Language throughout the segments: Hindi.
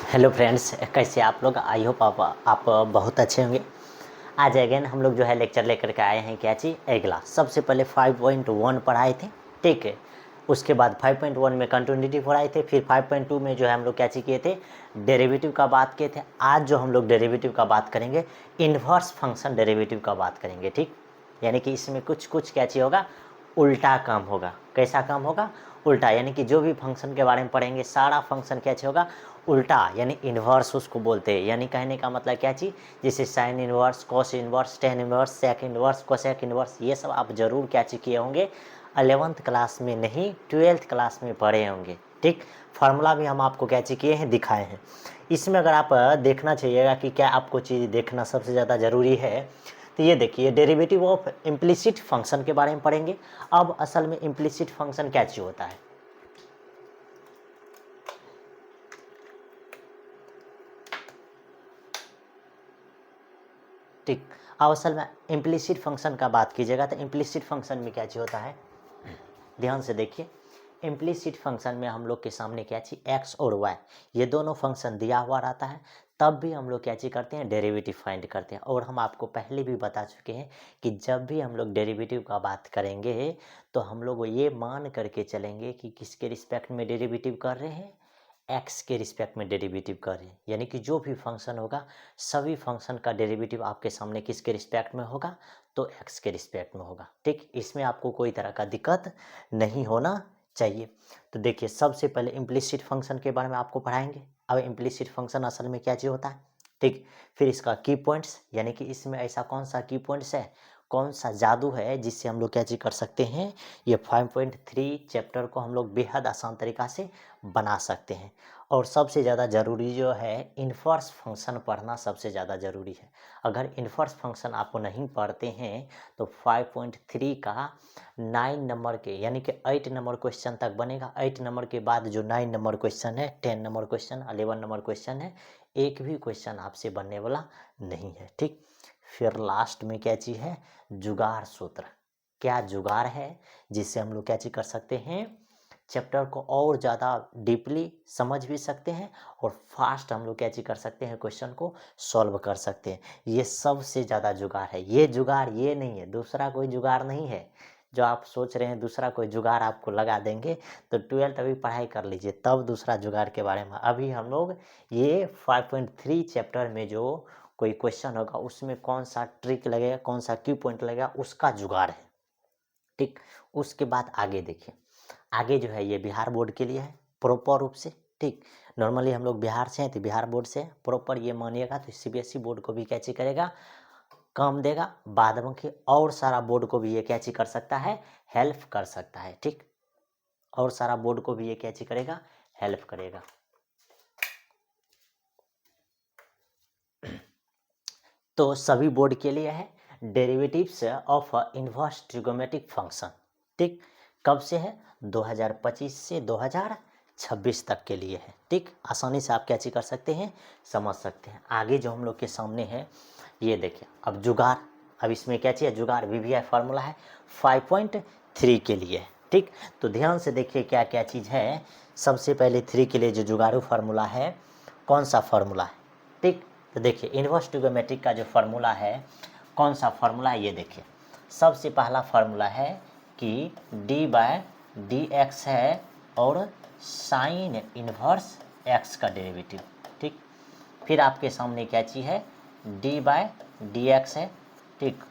हेलो फ्रेंड्स, कैसे आप लोग। आई होप आप बहुत अच्छे होंगे। आज अगेन हम लोग जो है लेक्चर लेकर के आए हैं। क्या चीज़? अगला सबसे पहले 5.1 पढ़ाए थे, ठीक है। उसके बाद 5.1 में कंटिन्यूटी पढ़ाए थे। फिर 5.2 में जो है हम लोग क्या चीज़ किए थे, डेरिवेटिव का बात किए थे। आज जो हम लोग डेरिवेटिव का बात करेंगे, इन्वर्स फंक्शन डेरिवेटिव का बात करेंगे, ठीक। यानी कि इसमें कुछ कुछ क्या चीज़ होगा, उल्टा काम होगा। कैसा काम होगा? उल्टा। यानी कि जो भी फंक्शन के बारे में पढ़ेंगे, सारा फंक्शन क्या चीज़ होगा, उल्टा, यानी इन्वर्स उसको बोलते हैं। यानी कहने का मतलब क्या चीज़, जैसे sine inverse, cos inverse, tan inverse, sec inverse, cosec inverse, ये सब आप जरूर क्या चीज़ किए होंगे, 11th क्लास में नहीं 12th क्लास में पढ़े होंगे, ठीक। फार्मूला भी हम आपको क्या चीज़ किए हैं, दिखाए हैं। इसमें अगर आप देखना चाहिएगा कि क्या आपको चीज़ देखना सबसे ज़्यादा ज़रूरी है, तो ये देखिए, डेरिवेटिव ऑफ इम्प्लिसिट फंक्शन के बारे में पढ़ेंगे। अब असल में इम्प्लिसिट फंक्शन क्या चीज़ होता है, ठीक। अब असल में इम्प्लिसिट फंक्शन का बात कीजिएगा तो इम्प्लिसिट फंक्शन में क्या चीज़ होता है, ध्यान से देखिए। इम्प्लिसिट फंक्शन में हम लोग के सामने क्या चीज़, एक्स और वाई, ये दोनों फंक्शन दिया हुआ रहता है। तब भी हम लोग क्या चीज़ करते हैं, डेरिवेटिव फाइंड करते हैं। और हम आपको पहले भी बता चुके हैं कि जब भी हम लोग डेरिवेटिव का बात करेंगे तो हम लोग ये मान करके चलेंगे कि किसके रिस्पेक्ट में डेरिवेटिव कर रहे हैं, एक्स के रिस्पेक्ट में डेरिवेटिव कर रहे हैं। यानी कि जो भी फंक्शन होगा, सभी फंक्शन का डेरिवेटिव आपके सामने किसके रिस्पेक्ट में होगा, तो एक्स के रिस्पेक्ट में होगा, ठीक। इसमें आपको कोई तरह का दिक्कत नहीं होना चाहिए। तो देखिए, सबसे पहले इम्प्लिसिट फंक्शन के बारे में आपको पढ़ाएंगे। अब इम्प्लिसिट फंक्शन असल में क्या चीज़ होता है, ठीक। फिर इसका की पॉइंट्स, यानी कि इसमें ऐसा कौन सा की पॉइंट्स है, कौन सा जादू है जिससे हम लोग क्या चीज़ कर सकते हैं, ये 5.3 चैप्टर को हम लोग बेहद आसान तरीक़ा से बना सकते हैं। और सबसे ज़्यादा ज़रूरी जो है, इन्वर्स फंक्शन पढ़ना सबसे ज़्यादा ज़रूरी है। अगर इन्वर्स फंक्शन आप नहीं पढ़ते हैं तो 5.3 का 9 नंबर के, यानी कि 8 नंबर क्वेश्चन तक बनेगा। 8 नंबर के बाद जो 9 नंबर क्वेश्चन है, 10 नंबर क्वेश्चन, 11 नंबर क्वेश्चन है, एक भी क्वेश्चन आपसे बनने वाला नहीं है, ठीक। फिर लास्ट में क्या चीज़ है, जुगाड़ सूत्र। क्या जुगाड़ है जिससे हम लोग क्या चीज़ कर सकते हैं, चैप्टर को और ज़्यादा डीपली समझ भी सकते हैं और फास्ट हम लोग क्या चीज़ कर सकते हैं, क्वेश्चन को सॉल्व कर सकते हैं। ये सबसे ज़्यादा जुगाड़ है। ये जुगाड़ ये नहीं है, दूसरा कोई जुगाड़ नहीं है जो आप सोच रहे हैं दूसरा कोई जुगाड़ आपको लगा देंगे। तो 12th अभी पढ़ाई कर लीजिए, तब दूसरा जुगाड़ के बारे में। अभी हम लोग ये 5.3 चैप्टर में जो कोई क्वेश्चन होगा उसमें कौन सा ट्रिक लगेगा, कौन सा की पॉइंट लगेगा, उसका जुगाड़ है, ठीक। उसके बाद आगे देखिए, आगे जो है ये बिहार बोर्ड के लिए है प्रॉपर रूप से, ठीक। नॉर्मली हम लोग बिहार से हैं तो बिहार बोर्ड से प्रॉपर ये मानिएगा तो सीबीएसई बोर्ड को भी कैची करेगा, काम देगा। बाद में कि और सारा बोर्ड को भी ये कैची कर सकता है, हेल्प कर सकता है, ठीक। और सारा बोर्ड को भी ये कैची करेगा, हेल्प करेगा। तो सभी बोर्ड के लिए है derivatives of inverse trigonometric function, ठीक। कब से है, 2025 से 2026 तक के लिए है, ठीक। आसानी से आप क्या चीज़ कर सकते हैं, समझ सकते हैं। आगे जो हम लोग के सामने है, ये देखिए, अब जुगाड़। अब इसमें क्या चाहिए, जुगाड़ वीवीआई फार्मूला है 5.3 के लिए, ठीक। तो ध्यान से देखिए क्या क्या चीज़ है। सबसे पहले 3 के लिए जो जुगाड़ू फार्मूला है, कौन सा फार्मूला है, ठीक। तो देखिए, इन्वर्स ट्रिगोमेट्रिक का जो फार्मूला है, कौन सा फार्मूला है, ये देखिए। सबसे पहला फार्मूला है कि d/dx है और साइन इन्वर्स x का डेरिवेटिव, ठीक। फिर आपके सामने क्या चीज़ है, d/dx है, ठीक।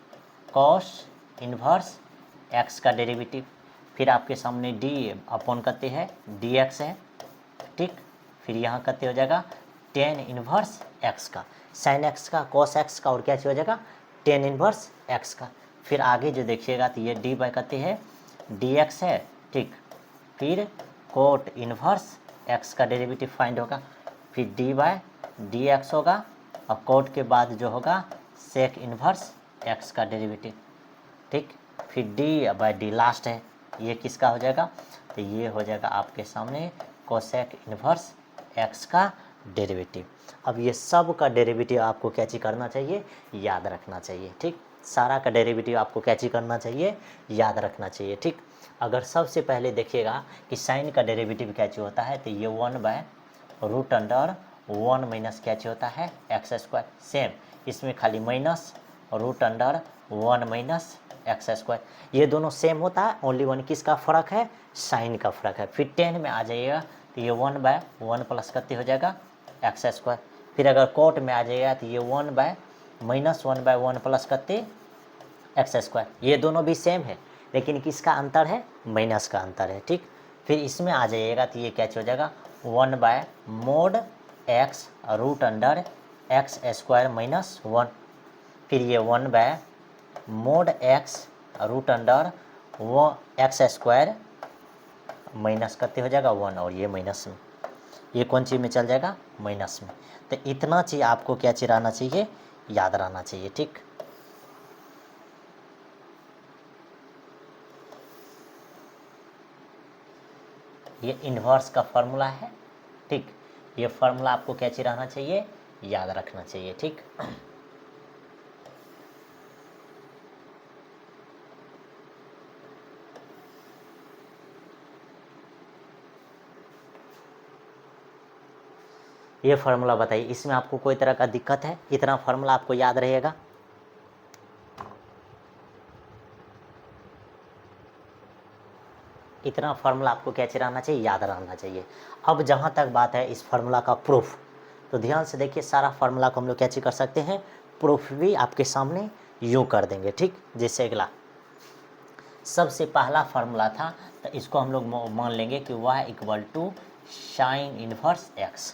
कॉस इन्वर्स x का डेरिवेटिव। फिर आपके सामने d अपॉन करते हैं dx है, ठीक। फिर यहाँ करते हो जाएगा टेन इन्वर्स x का, साइन x का, कॉस x का, और क्या हो जाएगा, टेन इन्वर्स x का। फिर आगे जो देखिएगा तो ये डी बाई करते हैं dx है, ठीक। फिर कोट इन्वर्स x का डेरिवेटिव फाइंड होगा, फिर डी बाई dx होगा, और कोट के बाद जो होगा सेक इन्वर्स x का डेरिवेटिव, ठीक। फिर डी बाई डी लास्ट है, ये किसका हो जाएगा, तो ये हो जाएगा आपके सामने कोसेक इन्वर्स x का डेरिवेटिव। अब ये सब का डेरिवेटिव आपको क्या चीज़ करना चाहिए, याद रखना चाहिए, ठीक। सारा का डेरिवेटिव आपको क्या चीज़ करना चाहिए, याद रखना चाहिए, ठीक। अगर सबसे पहले देखिएगा कि साइन का डेरिवेटिव क्या चीज़ होता है, तो ये 1/√अंडर 1 माइनस क्या होता है एक्स स्क्वायर। सेम इसमें खाली minus root under 1 minus x square. ये दोनों सेम होता है, ओनली वन किसका फ़र्क है, साइन का फ़र्क है। फिर 10 में आ जाइएगा तो ये 1/1 प्लस कितने हो जाएगा एक्स स्क्वायर। फिर अगर कोट में आ जाएगा तो ये 1/-1/1 प्लस कितने एक्स स्क्वायर। ये दोनों भी सेम है, लेकिन किसका अंतर है, माइनस का अंतर है। ठीक, फिर इसमें आ जाइएगा तो ये क्या हो जाएगा 1/mod x root under x square minus 1। फिर ये 1/mod एक्स रूट अंडर वो एक्स स्क्वायर माइनस कितने हो जाएगा 1, और ये माइनस में, ये कौन चीज़ में चल जाएगा, माइनस में। तो इतना चीज़ आपको क्या चीज़ रहना चाहिए, याद रहना चाहिए। ठीक, ये इन्वर्स का फॉर्मूला है। ठीक, ये फॉर्मूला आपको क्या चीज़ रहना चाहिए, याद रखना चाहिए। ठीक, ये फार्मूला बताइए, इसमें आपको कोई तरह का दिक्कत है, इतना फार्मूला आपको याद रहेगा। इतना फार्मूला आपको क्या रहना चाहिए, याद रहना चाहिए। अब जहाँ तक बात है इस फार्मूला का प्रूफ, तो ध्यान से देखिए, सारा फार्मूला को हम लोग क्या कर सकते हैं, प्रूफ भी आपके सामने यूँ कर देंगे। ठीक, जैसे अगला सबसे पहला फार्मूला था, तो इसको हम लोग मान लेंगे कि y equal to sine inverse x।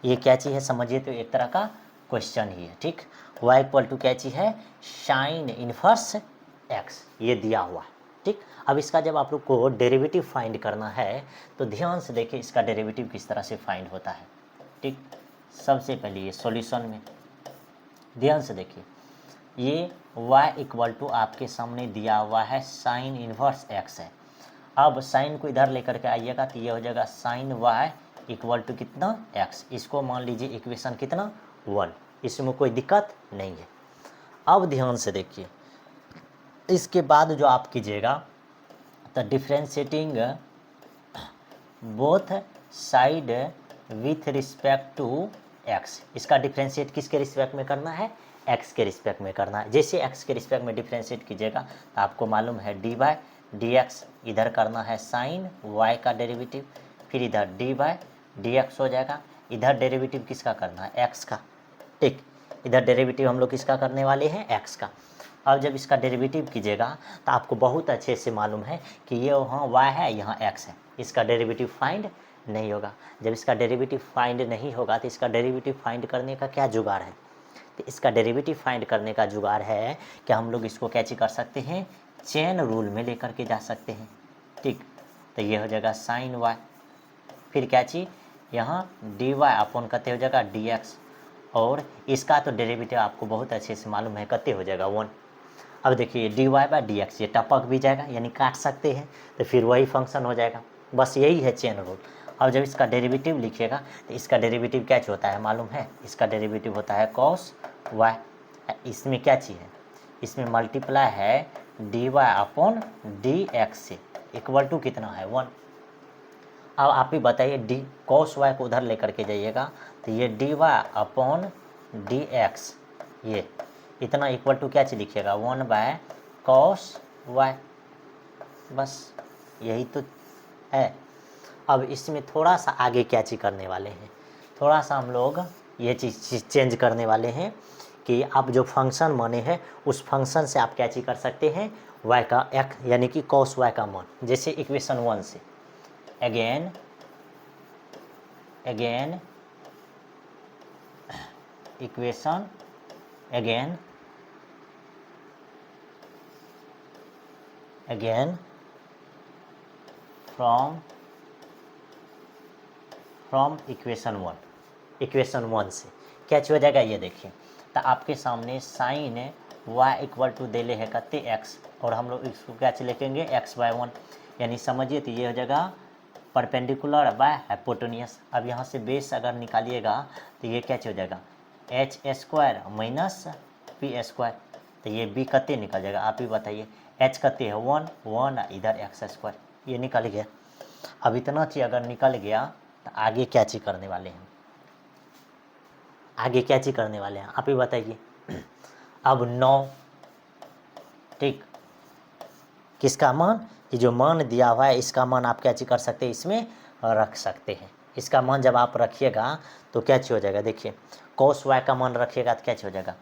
ये क्या चीज़ है समझिए, तो एक तरह का क्वेश्चन ही है। ठीक, y इक्वल टू क्या चीज़ है, साइन इन्वर्स x, ये दिया हुआ है। ठीक, अब इसका जब आप लोग को डेरिवेटिव फाइंड करना है तो ध्यान से देखिए इसका डेरिवेटिव किस तरह से फाइंड होता है। ठीक, सबसे पहले ये सॉल्यूशन में ध्यान से देखिए, ये y इक्वल टू आपके सामने दिया हुआ है साइन इन्वर्स x है। अब साइन को इधर लेकर के आइएगा तो ये हो जाएगा साइन y इक्वल टू कितना x। इसको मान लीजिए इक्वेशन कितना 1, इसमें कोई दिक्कत नहीं है। अब ध्यान से देखिए, इसके बाद जो आप कीजिएगा तो differentiating both side with respect to x। इसका डिफ्रेंशिएट किसके रिस्पेक्ट में करना है, x के रिस्पेक्ट में करना है। जैसे x के रिस्पेक्ट में डिफ्रेंशिएट कीजिएगा तो आपको मालूम है dy/dx, इधर करना है साइन y का डेरिवेटिव, फिर इधर dy/dx हो जाएगा। इधर डेरिवेटिव किसका करना है, x का। ठीक, इधर डेरिवेटिव हम लोग किसका करने वाले हैं, x का। अब जब इसका डेरिवेटिव कीजिएगा तो आपको बहुत अच्छे से मालूम है कि ये वहाँ y है, यहाँ x है, इसका डेरिवेटिव फाइंड नहीं होगा। जब इसका डेरिवेटिव फाइंड नहीं होगा तो इसका डेरिवेटिव फाइंड करने का क्या जुगाड़ है, तो इसका डेरिवेटिव फाइंड करने का जुगाड़ है कि हम लोग इसको कैसे कर सकते हैं, चेन रूल में लेकर के जा सकते हैं। ठीक, तो ये हो जाएगा साइन y, फिर क्या चीज़ यहाँ dy अपॉन कते हो जाएगा dx, और इसका तो डेरिवेटिव आपको बहुत अच्छे से मालूम है कते हो जाएगा 1। अब देखिए dy/dx ये टपक भी जाएगा, यानी काट सकते हैं, तो फिर वही फंक्शन हो जाएगा। बस यही है चेन रूल। अब जब इसका डेरिवेटिव लिखिएगा तो इसका डेरिवेटिव क्या होता है मालूम है, इसका डेरिवेटिव होता है cos y। इसमें क्या चीज़ है, इसमें मल्टीप्लाई है dy अपॉन dx से, इक्वल टू कितना है 1। अब आप ही बताइए डी cos y को उधर लेकर के जाइएगा तो ये dy अपॉन dx, ये इतना इक्वल टू क्या चीज़ लिखिएगा 1/cos y, बस यही तो है। अब इसमें थोड़ा सा आगे क्या चीज़ करने वाले हैं, थोड़ा सा हम लोग ये चीज़ चेंज करने वाले हैं कि आप जो फंक्शन माने हैं उस फंक्शन से आप क्या चीज़ कर सकते हैं, y का x यानी कि cos y का मान। जैसे इक्वेशन 1 से again equation again from equation 1 से क्या हो जाएगा, ये देखिए। तो आपके सामने साइन y इक्वल टू देले है कते x, और हम लोग इसको क्या लिखेंगे x/1, यानी समझिए तो ये हो जाएगा परपेंडिकुलर बाय हाइपोटेन्यूस। अब यहाँ से बेस अगर निकालिएगा तो ये क्या हो जाएगा h² माइनस p², तो ये b कते निकल जाएगा, आप ही बताइए। h कते है 1 इधर x², ये निकल गया। अब इतना चीज़ अगर निकल गया तो आगे क्या चीज़ करने वाले हैं, आगे क्या चीज करने वाले हैं आप ही बताइए। अब 9, ठीक, किसका मान, ये जो मान दिया हुआ है इसका मान आप क्या चीज कर सकते हैं, इसमें रख सकते हैं। इसका मान जब आप रखिएगा तो क्या चीज हो जाएगा, देखिए cos y का मान रखिएगा तो क्या चीज हो जाएगा,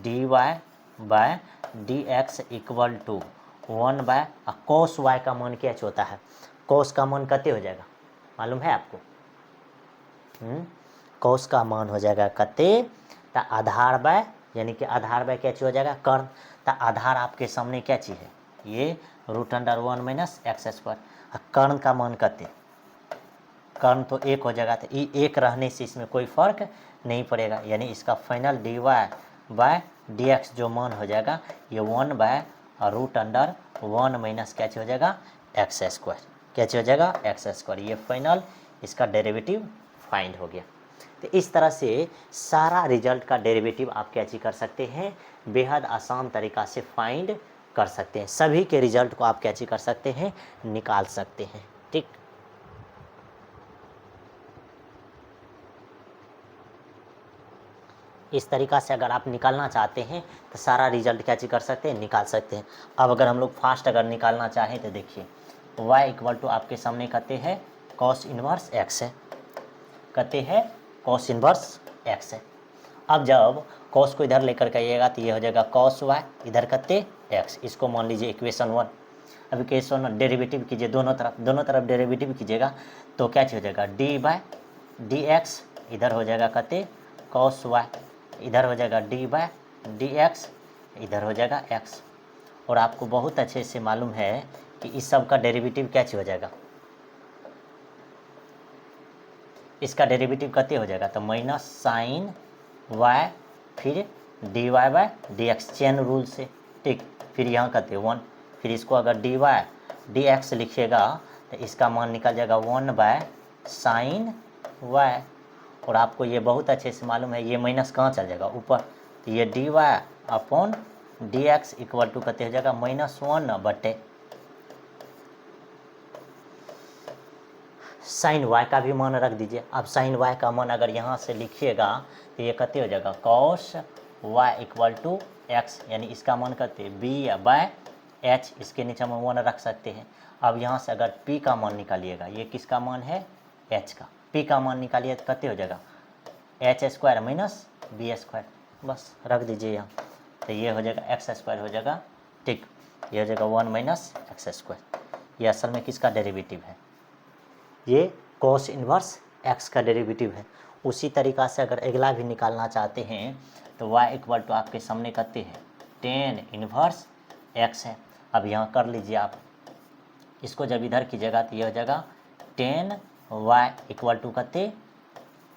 dy by dx equal to 1 by cos y का मान क्या चीज होता है, cos का मान कते हो जाएगा मालूम है आपको, cos का मान हो जाएगा कते, तो आधार बाय, यानी कि आधार बाय क्या चीज हो जाएगा, कर्ण। तो आधार आपके सामने क्या चीज है, ये √1 माइनस एक्स स्क्वायर। कर्ण का मान कते, कर्ण तो 1 हो जाएगा, तो ये 1 रहने से इसमें कोई फर्क नहीं पड़ेगा, यानी इसका फाइनल dy बाय dx जो मान हो जाएगा ये 1 बाय √1 माइनस क्या चीज हो जाएगा, एक्स स्क्वायर। क्या चीज हो जाएगा, एक्स स्क्वायर। ये फाइनल इसका डेरिवेटिव फाइंड हो गया। तो इस तरह से सारा रिजल्ट का डेरिवेटिव आप क्या चीज कर सकते हैं, बेहद आसान तरीका से फाइंड कर सकते हैं। सभी के रिजल्ट को आप क्या चीज कर सकते हैं, निकाल सकते हैं, ठीक। इस तरीका से अगर आप निकालना चाहते हैं तो सारा रिजल्ट क्या चीज कर सकते हैं, निकाल सकते हैं। अब अगर हम लोग फास्ट अगर निकालना चाहें तो देखिए y इक्वल टू आपके सामने कहते हैं cos इनवर्स x है, कहते हैं cos इनवर्स x है। अब जब cos को इधर लेकर के आइएगा तो ये हो जाएगा cos y, इधर कहते x, इसको मान लीजिए इक्वेशन 1। अब इक्वेशन 1 डेरिवेटिव कीजिए दोनों तरफ डेरिवेटिव कीजिएगा तो क्या चीज हो जाएगा, डी बाय डी एक्स, इधर हो जाएगा कहते cos y, इधर हो जाएगा डी बाय डी एक्स, इधर हो जाएगा x। और आपको बहुत अच्छे से मालूम है कि इस सब का डेरिवेटिव क्या चीज हो जाएगा, इसका डेरिवेटिव कहते हो जाएगा तो माइनस साइन y फिर d y by d x, chain rule से, ठीक। फिर यहाँ कहते 1, फिर इसको अगर डी वाई डी एक्स लिखिएगा तो इसका मान निकल जाएगा 1 बाय साइन y। और आपको ये बहुत अच्छे से मालूम है ये माइनस कहाँ चल जाएगा, ऊपर, तो ये d y upon d x equal to कहते हो जाएगा -1 बटे साइन y का भी मान रख दीजिए। अब साइन y का मान अगर यहाँ से लिखिएगा तो ये कहते हो जाएगा cos y equal to x, यानी इसका मान कहते b बाय h, इसके नीचे हम 1 रख सकते हैं। अब यहाँ से अगर p का मान निकालिएगा, ये किसका मान है, h का, p का मान निकालिए तो कहते हो जाएगा h square minus b square, बस रख दीजिए यहाँ, तो ये हो जाएगा एक्स स्क्वायर हो जाएगा, ठीक। ये हो जाएगा 1 माइनस एक्स स्क्वायर। ये असल में किसका डेरिवेटिव है, ये cos इनवर्स x का डेरिवेटिव है। उसी तरीक़ा से अगर अगला भी निकालना चाहते हैं तो y इक्वल टू आपके सामने कहते हैं टेन इनवर्स x है। अब यहाँ कर लीजिए आप, इसको जब इधर कीजिएगा तो ये हो जाएगा टेन y इक्वल टू कहते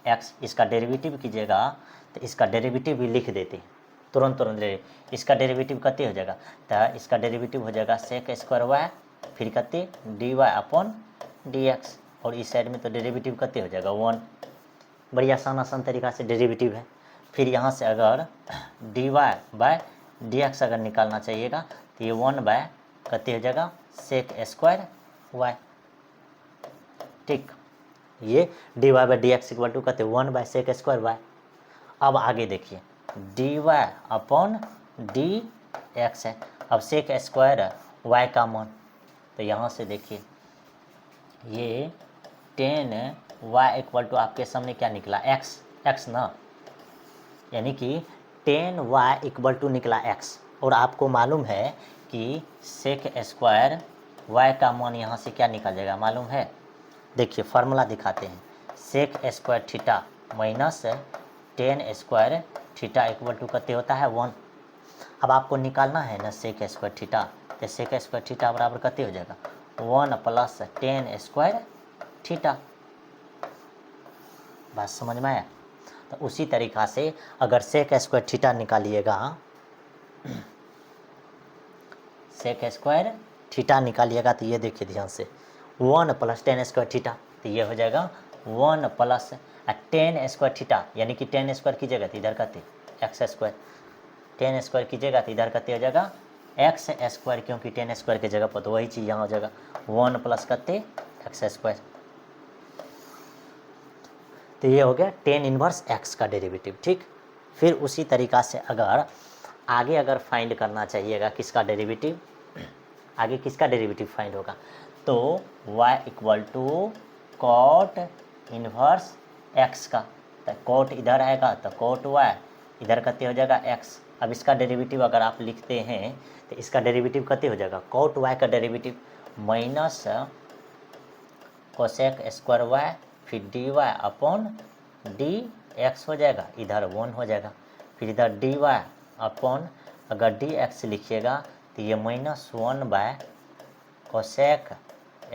x, इसका डेरिवेटिव कीजिएगा तो इसका डेरिवेटिव भी लिख देते हैं तुरंत ले, इसका डेरिवेटिव कहते हो जाएगा, तो इसका डेरिवेटिव हो जाएगा सेक स्क्वायर y फिर कहते d y upon d x, और इस साइड में तो डेरिवेटिव कहते हो जाएगा 1। बड़ी आसान तरीका से डेरिवेटिव है। फिर यहाँ से अगर d y by d x अगर निकालना चाहिएगा तो ये 1 बाय कहते हो जाएगा सेक स्क्वायर वाई, ठीक। ये d y by d x equal to कहते 1 बाय सेक स्क्वायर वाई। अब आगे देखिए d y upon d x है। अब सेक स्क्वायर वाई का मान, तो यहाँ से देखिए ये टेन y इक्वल टू आपके सामने क्या निकला, x ना, यानी कि टेन y इक्वल टू निकला x। और आपको मालूम है कि सेक स्क्वायर y का मान यहाँ से क्या निकल जाएगा मालूम है, देखिए फार्मूला दिखाते हैं, sec square theta minus tan square theta equal to कहते होता है 1। अब आपको निकालना है ना सेक स्क्वायर थीटा, तो सेक स्क्वायर थीटा बराबर कहते हो जाएगा 1 प्लस टेन स्क्वायर थीटा। बात समझ में आया। तो उसी तरीक़ा से अगर सेक स्क्वायर थीटा निकालिएगा, सेक स्क्वायर थीटा निकालिएगा तो ये देखिए ध्यान से 1 प्लस टेन स्क्वायर थीटा, तो ये हो जाएगा 1 प्लस टेन स्क्वायर थीटा, यानी कि टेन स्क्वायर कीजिएगा तो इधर कहते एक्स स्क्वायर, टेन स्क्वायर कीजिएगा तो इधर कहते हो जाएगा एक्स स्क्वायर, क्योंकि टेन स्क्वायर की जगह पर तो वही चीज़ यहाँ हो जाएगा 1 प्लस कहते एक्स स्क्वायर। तो ये हो गया टेन इनवर्स एक्स का डेरिवेटिव। ठीक, फिर उसी तरीक़ा से अगर आगे अगर फाइंड करना चाहिएगा किसका डेरिवेटिव, आगे किसका डेरिवेटिव फाइंड होगा, तो y equal to cot inverse x का, तो कॉट इधर आएगा तो कॉट y, इधर कते हो जाएगा x। अब इसका डेरिवेटिव अगर आप लिखते हैं तो इसका डेरिवेटिव कते हो जाएगा, कॉट y का derivative minus cosec square y फिर d y upon d x हो जाएगा, इधर 1 हो जाएगा, फिर इधर डी वाई अपॉन, अगर डी एक्स लिखिएगा तो ये -1 बाय कोसेक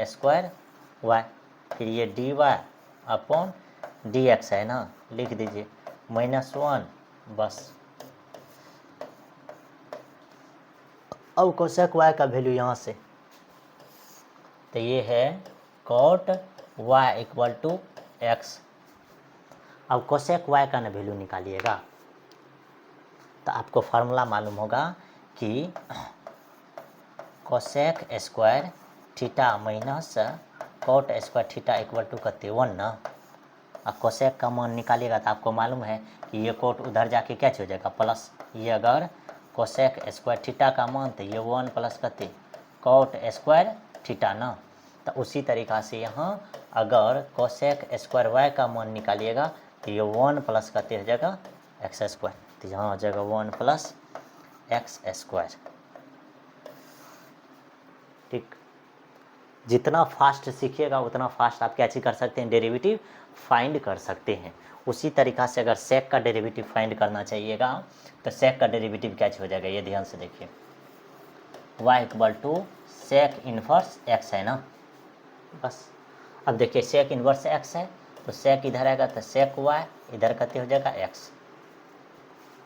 स्क्वायर वाई, फिर ये d y upon d x है ना, लिख दीजिए -1 बस। अब कोसेक वाई का वैल्यू यहाँ से, तो ये है cot y equal to x. अब कोसेक y का ना वैल्यू निकालिएगा तो आपको फार्मूला मालूम होगा कि cosec square theta minus cot square theta equal to कते 1 ना। अब कोसेक का मान निकालिएगा तो आपको मालूम है कि ये कोट उधर जाके क्या हो जाएगा प्लस, ये अगर कोसेक स्क्वायर थीटा का मान तो ये 1 प्लस कते कॉट स्क्वायर थीटा ना। तो उसी तरीक़ा से यहाँ अगर कोसेक स्क्वायर वाई का मान निकालिएगा तो ये 1 प्लस कते हो जाएगा एक्स स्क्वायर, तो यहाँ हो जाएगा 1 प्लस एक्स स्क्वायर। ठीक, जितना फास्ट सीखिएगा उतना फास्ट आप क्या चीज़ कर सकते हैं, डेरिवेटिव फाइंड कर सकते हैं। उसी तरीक़ा से अगर सेक का डेरिवेटिव फाइंड करना चाहिएगा तो सेक का डेरिवेटिव क्या हो जाएगा, ये ध्यान से देखिए, y equal to sec inverse x है ना, बस। अब देखिए सेक इन्वर्स एक्स है तो सेक इधर आएगा तो सेक y, इधर कते हो जाएगा x।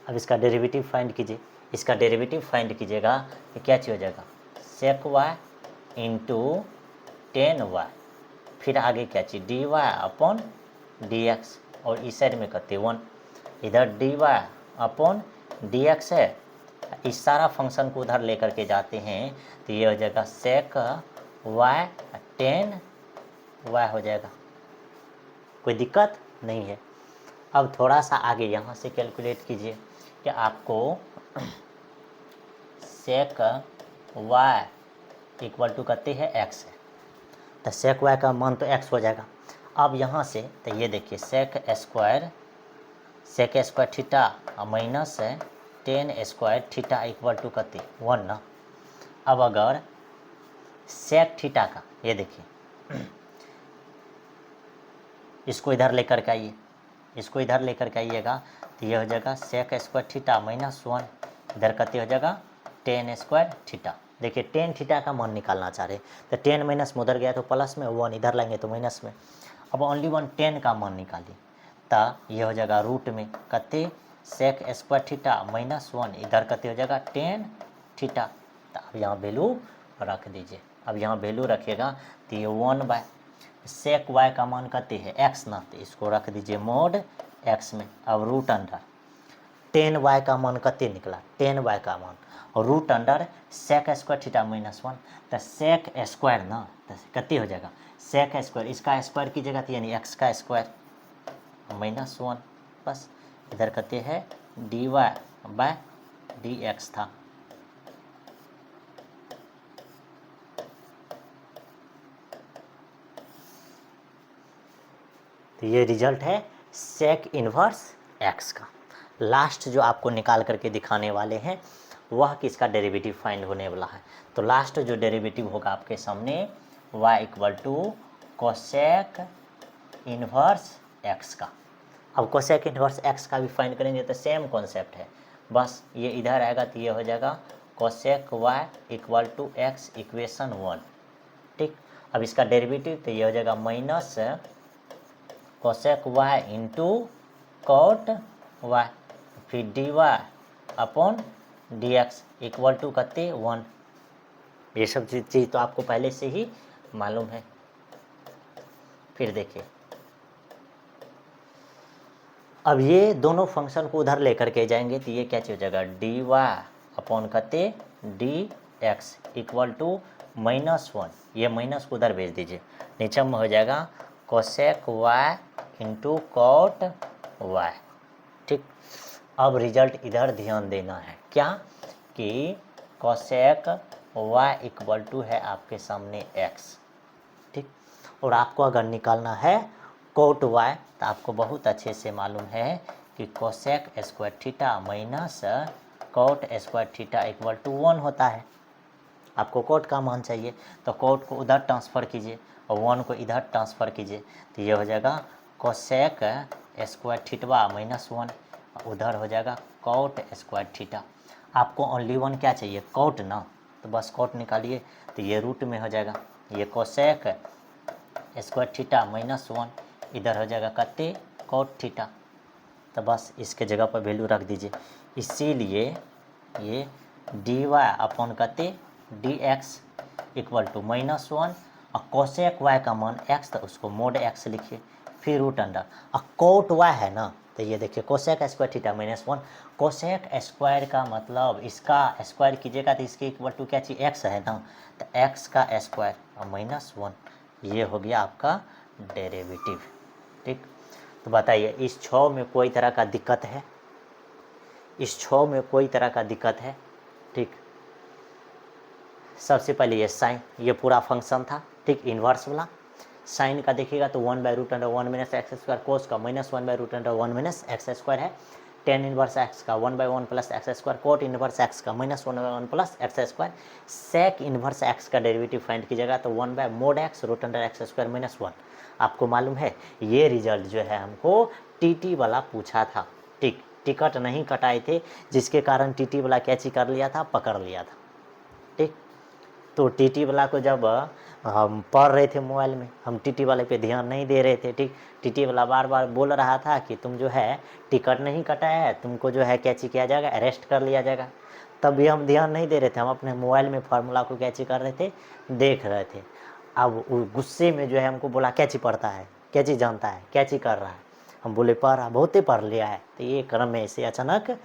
अब इसका डेरिवेटिव फाइंड कीजिए, इसका डेरिवेटिव फाइंड कीजिएगा तो क्या चीज़ हो जाएगा, sec y into ten y, फिर आगे क्या चीज़ d y upon d x, और इस साइड में करते 1, इधर d y upon d x है, इस सारा फंक्शन को उधर लेकर के जाते हैं तो ये हो जाएगा सेक वाई टेन वाई हो जाएगा, कोई दिक्कत नहीं है। अब थोड़ा सा आगे यहाँ से कैलकुलेट कीजिए कि आपको सेक वाई इक्वल टू करते हैं एक्स है, तो सेक वाई का मान तो एक्स हो जाएगा। अब यहाँ से तो ये देखिए sec square theta minus tan square theta equal to करते 1 ना। अब अगर सेक थीटा का, ये देखिए इसको इधर लेकर के आइए, इसको इधर लेकर के आइएगा तो ये हो जाएगा सेक स्क्वायर थीटा -1, इधर करते हो जाएगा टेन स्क्वायर थीटा। देखिए टेन थीटा का मान निकालना चाह रहे तो टेन माइनस में उधर गया तो प्लस में, 1 इधर लाएंगे तो माइनस में। अब ओनली 1 10 का मान निकालिए तो ये हो जाएगा रूट में कते सेक स्क्वायर थीटा -1, इधर कते हो जाएगा टेन थीटा। तो अब यहाँ वैल्यू रख दीजिए, अब यहाँ वैल्यू रखिएगा तो ये 1 बाय सेक वाई का मान कते है एक्स ना, तो इसको रख दीजिए मोड एक्स में। अब रूट अंडर टेन वाई का मान कते निकला, टेन वाई का मान, और root under sec square theta -1, तो सेक स्क्वायर ना तो कते हो जाएगा सेक स्क्वायर, इसका स्क्वायर की जगह यानी एक्स का स्क्वायर -1, बस। इधर कते है d y by d x था। तो ये रिजल्ट है सेक इन्वर्स एक्स का। लास्ट जो आपको निकाल करके दिखाने वाले हैं वह किसका डेरिवेटिव फाइंड होने वाला है, तो लास्ट जो डेरिवेटिव होगा आपके सामने y equal to cosec inverse x का। अब कोसेक इन्वर्स एक्स का भी फाइंड करेंगे तो सेम कॉन्सेप्ट है, बस ये इधर आएगा तो ये हो जाएगा cosec y equal to x equation 1। ठीक, अब इसका डेरिवेटिव तो ये हो जाएगा minus cosec y into cot y, फिर d y upon d x equal to करते 1। ये सब चीज़ तो आपको पहले से ही मालूम है। फिर देखिए अब ये दोनों फंक्शन को उधर लेकर के जाएंगे तो ये क्या चीज़ हो जाएगा डी वाई अपॉन करते डी एक्स इक्वल टू -1, ये माइनस को उधर भेज दीजिए, नीचे में हो जाएगा cosec y into cot y. ठीक, अब रिजल्ट इधर ध्यान देना है क्या कि कोसेक वाई इक्वल टू है आपके सामने एक्स। ठीक, और आपको अगर निकालना है कोट वाई तो आपको बहुत अच्छे से मालूम है कि cosec square theta minus cot square theta equal to 1 होता है। आपको कोट का मान चाहिए तो कोट को उधर ट्रांसफ़र कीजिए और 1 को इधर ट्रांसफ़र कीजिए, तो ये हो जाएगा कोसेक स्क्वायर थीटा माइनस 1, उधर हो जाएगा कोट स्क्वायर थीटा। आपको ओनली 1 क्या चाहिए, कोट ना, तो बस कोट निकालिए तो ये रूट में हो जाएगा, ये कोसेक स्क्वायर थीटा माइनस 1, इधर हो जाएगा कते कोट थीटा, तो बस इसके जगह पर वैल्यू रख दीजिए। इसीलिए ये डी वाई अपॉन कते d x equal to minus 1, और कोसेक वाई का मान एक्स तो उसको मोड एक्स लिखिए, फिर रूट अंडर, और कोट वाई है ना, तो ये देखिए cosec square theta minus 1, cosec square का मतलब इसका स्क्वायर कीजिएगा तो इसके इक्वल टू क्या चाहिए, एक्स है ना, तो एक्स का स्क्वायर और माइनस 1, ये हो गया आपका डेरिवेटिव। ठीक, तो बताइए इस 6 में कोई तरह का दिक्कत है, इस 6 में कोई तरह का दिक्कत है। ठीक, सबसे पहले ये साइन, ये पूरा फंक्शन था, ठीक, इन्वर्स वाला साइन का देखिएगा तो 1/√1 माइनस एक्स स्क्वायर, कोस का -1/√1 माइनस एक्स स्क्वायर है, टेन इन्वर्स एक्स का 1/1 plus x square, cot inverse x का -1/1 plus x square, sec inverse x का डेरिवेटिव फाइंड कीजिएगा तो 1/mod x √x² माइनस 1। आपको मालूम है ये रिजल्ट जो है हमको टीटी वाला पूछा था। ठीक, टिकट नहीं कटाए थे जिसके कारण टीटी वाला कैची कर लिया था, पकड़ लिया था। ठीक, तो टीटी वाला को जब हम पढ़ रहे थे मोबाइल में, हम टीटी वाले पे ध्यान नहीं दे रहे थे। ठीक, टीटी वाला बार बार बोल रहा था कि तुम जो है टिकट नहीं कटाया है, तुमको जो है कैची किया जाएगा, अरेस्ट कर लिया जाएगा। तब भी हम ध्यान नहीं दे रहे थे, हम अपने मोबाइल में फार्मूला को कैची कर रहे थे, देख रहे थे। अब गुस्से में जो है हमको बोला कैची पढ़ता है, कैची जानता है, कैची कर रहा है। हम बोले पढ़ा, बहुते पढ़ लिया है। तो ये क्रम में ऐसे अचानक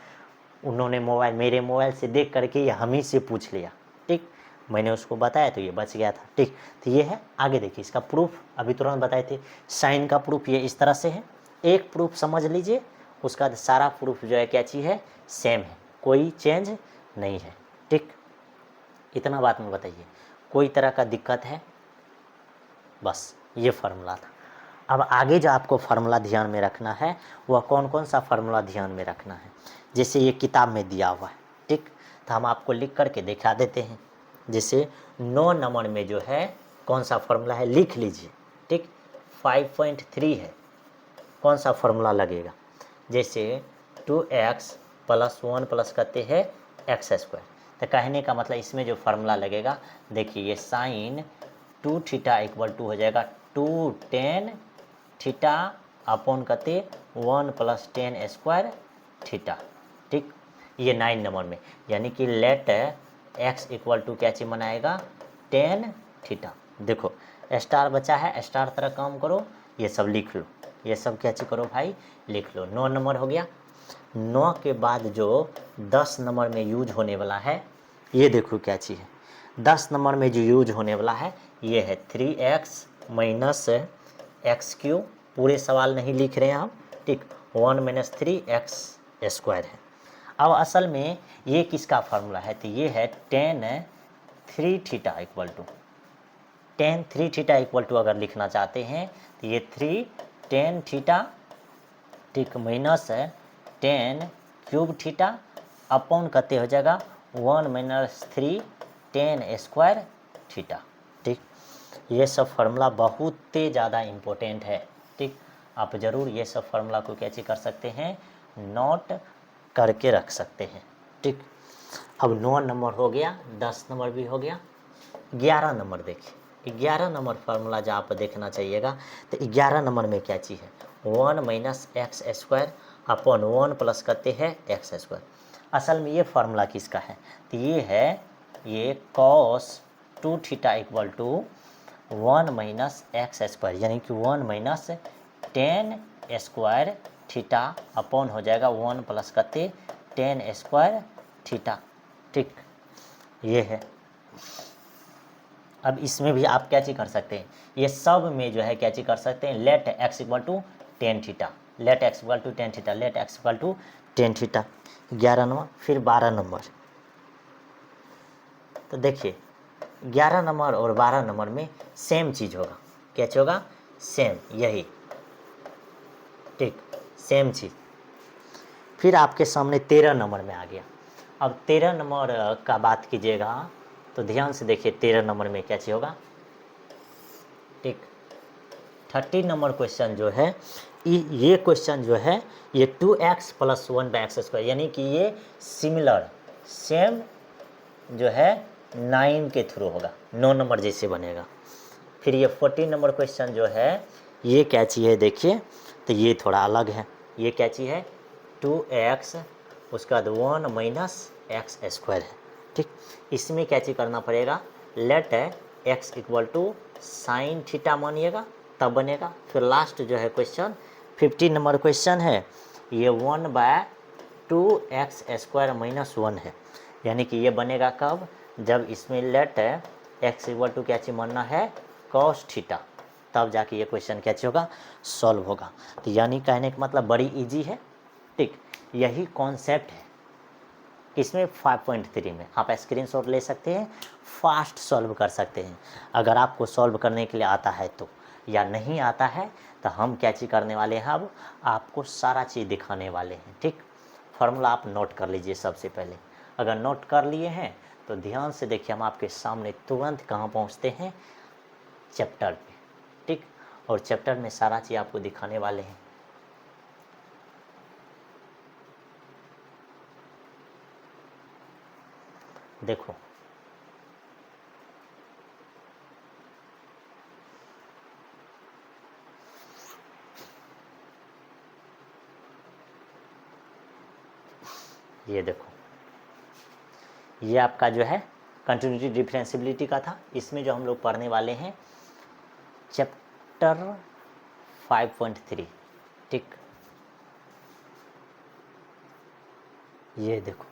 उन्होंने मोबाइल, मेरे मोबाइल से देख करके ये हम ही से पूछ लिया। ठीक, मैंने उसको बताया तो ये बच गया था। ठीक, तो ये है, आगे देखिए इसका प्रूफ अभी तुरंत बताए थे। साइन का प्रूफ ये इस तरह से है, एक प्रूफ समझ लीजिए, उसका सारा प्रूफ जो है क्या चीज़ है, सेम है, कोई चेंज नहीं है। ठीक, इतना बात में बताइए कोई तरह का दिक्कत है, बस ये फार्मूला था। अब आगे जो आपको फार्मूला ध्यान में रखना है वह कौन कौन सा फार्मूला ध्यान में रखना है, जैसे ये किताब में दिया हुआ है। ठीक, तो हम आपको लिख करके दिखा देते हैं। जैसे 9 नंबर में जो है कौन सा फार्मूला है लिख लीजिए। ठीक, 5.3 है, कौन सा फार्मूला लगेगा, जैसे 2x प्लस 1 प्लस करते हैं एक्स स्क्वायर, तो कहने का मतलब इसमें जो फार्मूला लगेगा, देखिए ये साइन 2 थीटा इक्वल टू हो जाएगा 2 tan थीटा अपॉन करते 1 प्लस tan स्क्वायर थीटा। ठीक, ये 9 नंबर में, यानी कि लेट x इक्वल टू क्या चीज बनाएगा, tan थीटा। देखो स्टार बचा है, स्टार तरह काम करो, ये सब लिख लो, ये सब क्या चीज करो भाई, लिख लो। 9 नंबर हो गया। 9 के बाद जो 10 नंबर में यूज होने वाला है, ये देखो क्या चीज़ है। 10 नंबर में जो यूज होने वाला है ये है 3x माइनस एक्स क्यूब, पूरे सवाल नहीं लिख रहे हैं हम। ठीक, 1 माइनस 3x स्क्वायर है। अब असल में ये किसका फार्मूला है, तो ये है tan 3 theta equal to, tan 3 theta equal to अगर लिखना चाहते हैं तो ये 3 tan थीटा, ठीक, minus tan cube theta upon करते हो जाएगा 1 माइनस 3 tan स्क्वायर थीटा। ठीक, ये सब फार्मूला बहुत ज़्यादा इम्पोर्टेंट है। ठीक, आप ज़रूर ये सब फार्मूला को कैसे कर सकते हैं, नोट करके रख सकते हैं। ठीक, अब 9 नंबर हो गया, 10 नंबर भी हो गया। 11 नंबर देखिए, 11 नंबर फार्मूला जो आप देखना चाहिएगा, तो 11 नंबर में क्या चीज़ है, 1 minus x square upon 1 plus करते हैं एक्स स्क्वायर। असल में ये फार्मूला किसका है, तो ये है, ये cos 2 theta equal to 1 minus x square, यानी कि 1 minus tan square theta upon हो जाएगा 1 प्लस करते tan स्क्वायर थीटा। ठीक, ये है। अब इसमें भी आप क्या चीज़ कर सकते हैं, ये सब में जो है क्या चीज़ कर सकते हैं, let x equal to ten theta, let x equal to ten theta, let x equal to ten theta. 11 number, फिर 12 नंबर। तो देखिए 11 नंबर और 12 नंबर में सेम चीज़ होगा, क्या चीज़ होगा, सेम, यही, ठीक, सेम चीज़। फिर आपके सामने 13 नंबर में आ गया। अब 13 नंबर का बात कीजिएगा तो ध्यान से देखिए 13 नंबर में क्या चीज़ होगा, ठीक। 30 नंबर क्वेश्चन जो है, ये क्वेश्चन जो है ये 2x + 1/x², यानी कि ये सिमिलर, सेम जो है 9 के थ्रू होगा, 9 नंबर जैसे बनेगा। फिर ये 14 नंबर क्वेश्चन जो है ये क्या चीज़ है देखिए, तो ये थोड़ा अलग है। ये क्या चीज़ है, 2x, उसके बाद 1 - x² है, ठीक। इसमें क्या चीज़ करना पड़ेगा, let x equal to sine theta मानिएगा, तब बनेगा। फिर लास्ट जो है क्वेश्चन 15 नंबर क्वेश्चन है, ये 1/2x² - 1 है, यानी कि ये बनेगा कब, जब इसमें लेट x इक्वल टू क्या चीज़ मानना है, cos थीटा, तब जाके ये क्वेश्चन क्या चीज़ होगा, सॉल्व होगा। तो यानी कहने का मतलब बड़ी इजी है, ठीक। यही कॉन्सेप्ट है इसमें 5.3 में, आप स्क्रीनशॉट ले सकते हैं, फास्ट सॉल्व कर सकते हैं अगर आपको सॉल्व करने के लिए आता है तो, या नहीं आता है तो हम क्या चीज़ करने वाले हैं, अब आपको सारा चीज़ दिखाने वाले हैं, ठीक। फार्मूला आप नोट कर लीजिए सबसे पहले। अगर नोट कर लिए हैं तो ध्यान से देखिए, हम आपके सामने तुरंत कहाँ पहुँचते हैं, चैप्टर पे, ठीक। और चैप्टर में सारा चीज़ आपको दिखाने वाले हैं। देखो ये देखो, ये आपका जो है कंटिन्यूटी डिफरेंशियबिलिटी का था। इसमें जो हम लोग पढ़ने वाले हैं चैप्टर 5.3, ठीक। ये देखो,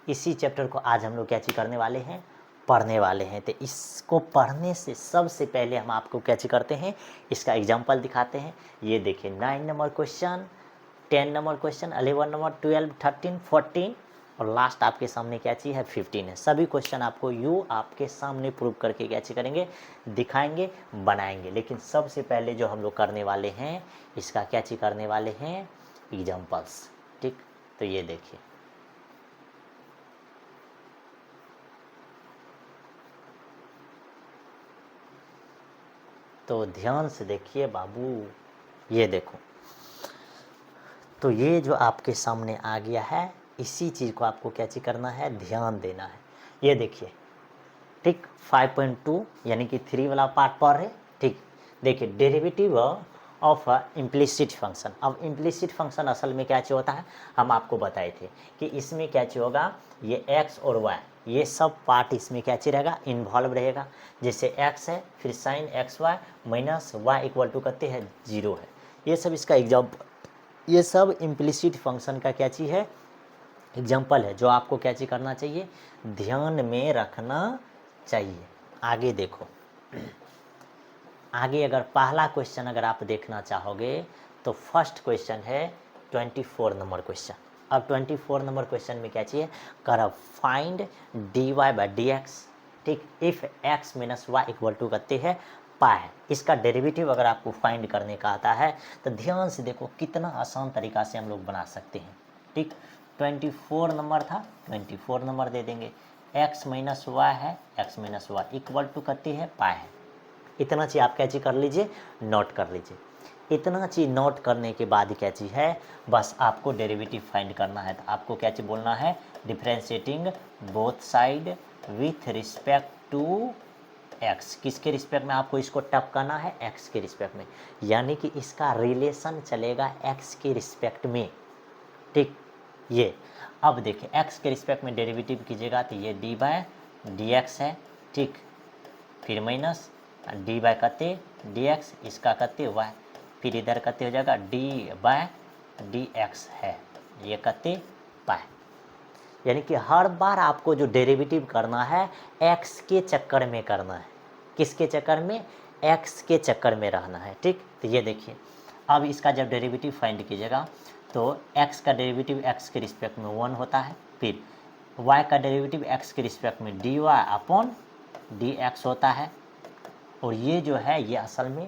इसी चैप्टर को आज हम लोग क्या चीज़ करने वाले हैं, पढ़ने वाले हैं। तो इसको पढ़ने से सबसे पहले हम आपको क्या चीज़ करते हैं, इसका एग्जाम्पल दिखाते हैं। ये देखिए 9 number question, 10 number question, 11 number, 12, 13, 14 और लास्ट आपके सामने क्या चीज़ है, 15 है। सभी क्वेश्चन आपको आपके सामने प्रूव करके क्या चीज़ करेंगे, दिखाएंगे, बनाएंगे। लेकिन सबसे पहले जो हम लोग करने वाले हैं, इसका क्या चीज़ करने वाले हैं, एग्जाम्पल्स, ठीक। तो ये देखिए, तो ध्यान से देखिए बाबू, ये देखो, तो ये जो आपके सामने आ गया है, इसी चीज़ को आपको क्या चीज़ करना है, ध्यान देना है। ये देखिए, ठीक, 5.2 यानी कि 3 वाला पार्ट पढ़ रहे, ठीक। देखिए डेरिवेटिव ऑफ इम्प्लिसिट फंक्शन। अब इम्प्लिसिट फंक्शन असल में क्या चीज़ होता है, हम आपको बताए थे कि इसमें क्या चीज़ होगा, ये x और y, ये सब पार्ट इसमें क्या चीज़ रहेगा, इन्वॉल्व रहेगा। जैसे x है, फिर sine XY minus y equal to करते हैं 0 है। ये सब इसका एग्जाम्पल, ये सब इम्प्लिसिट फंक्शन का क्या चीज़ है, एग्जाम्पल है, जो आपको क्या चीज़ करना चाहिए, ध्यान में रखना चाहिए। आगे देखो, आगे अगर पहला क्वेश्चन अगर आप देखना चाहोगे तो फर्स्ट क्वेश्चन है 24 नंबर क्वेश्चन। अब 24 नंबर क्वेश्चन में क्या चाहिए, कर फाइंड dy/dx, ठीक। If x - y equal to करते हैं पाए। इसका डेरिवेटिव अगर आपको फाइंड करने का आता है तो ध्यान से देखो कितना आसान तरीका से हम लोग बना सकते हैं, ठीक। 24 नंबर था, 24 नंबर दे देंगे, x - y है, x - y इक्वल टू करते हैं पाए है। इतना चीज़ आप क्या चीज़ कर लीजिए, नोट कर लीजिए। इतना चीज़ नोट करने के बाद क्या चीज़ है, बस आपको डेरिवेटिव फाइंड करना है। तो आपको क्या चीज़ बोलना है, differentiating both side with respect to x। किसके रिस्पेक्ट में आपको इसको टपकाना है, x के रिस्पेक्ट में, यानी कि इसका रिलेशन चलेगा x के रिस्पेक्ट में, ठीक। ये अब देखिए x के रिस्पेक्ट में डेरिवेटिव कीजिएगा तो ये dy/dx है, ठीक। फिर माइनस dy dx, इसका करते y, फिर इधर करते हो जाएगा dy/dx है, ये करते पाए। यानी कि हर बार आपको जो डेरिवेटिव करना है x के चक्कर में करना है। किसके चक्कर में, x के चक्कर में रहना है, ठीक। तो ये देखिए अब इसका जब डेरिवेटिव फाइंड कीजिएगा तो x का डेरिवेटिव x के रिस्पेक्ट में 1 होता है, फिर y का डेरिवेटिव x के रिस्पेक्ट में dy अपॉन dx होता है, और ये जो है ये असल में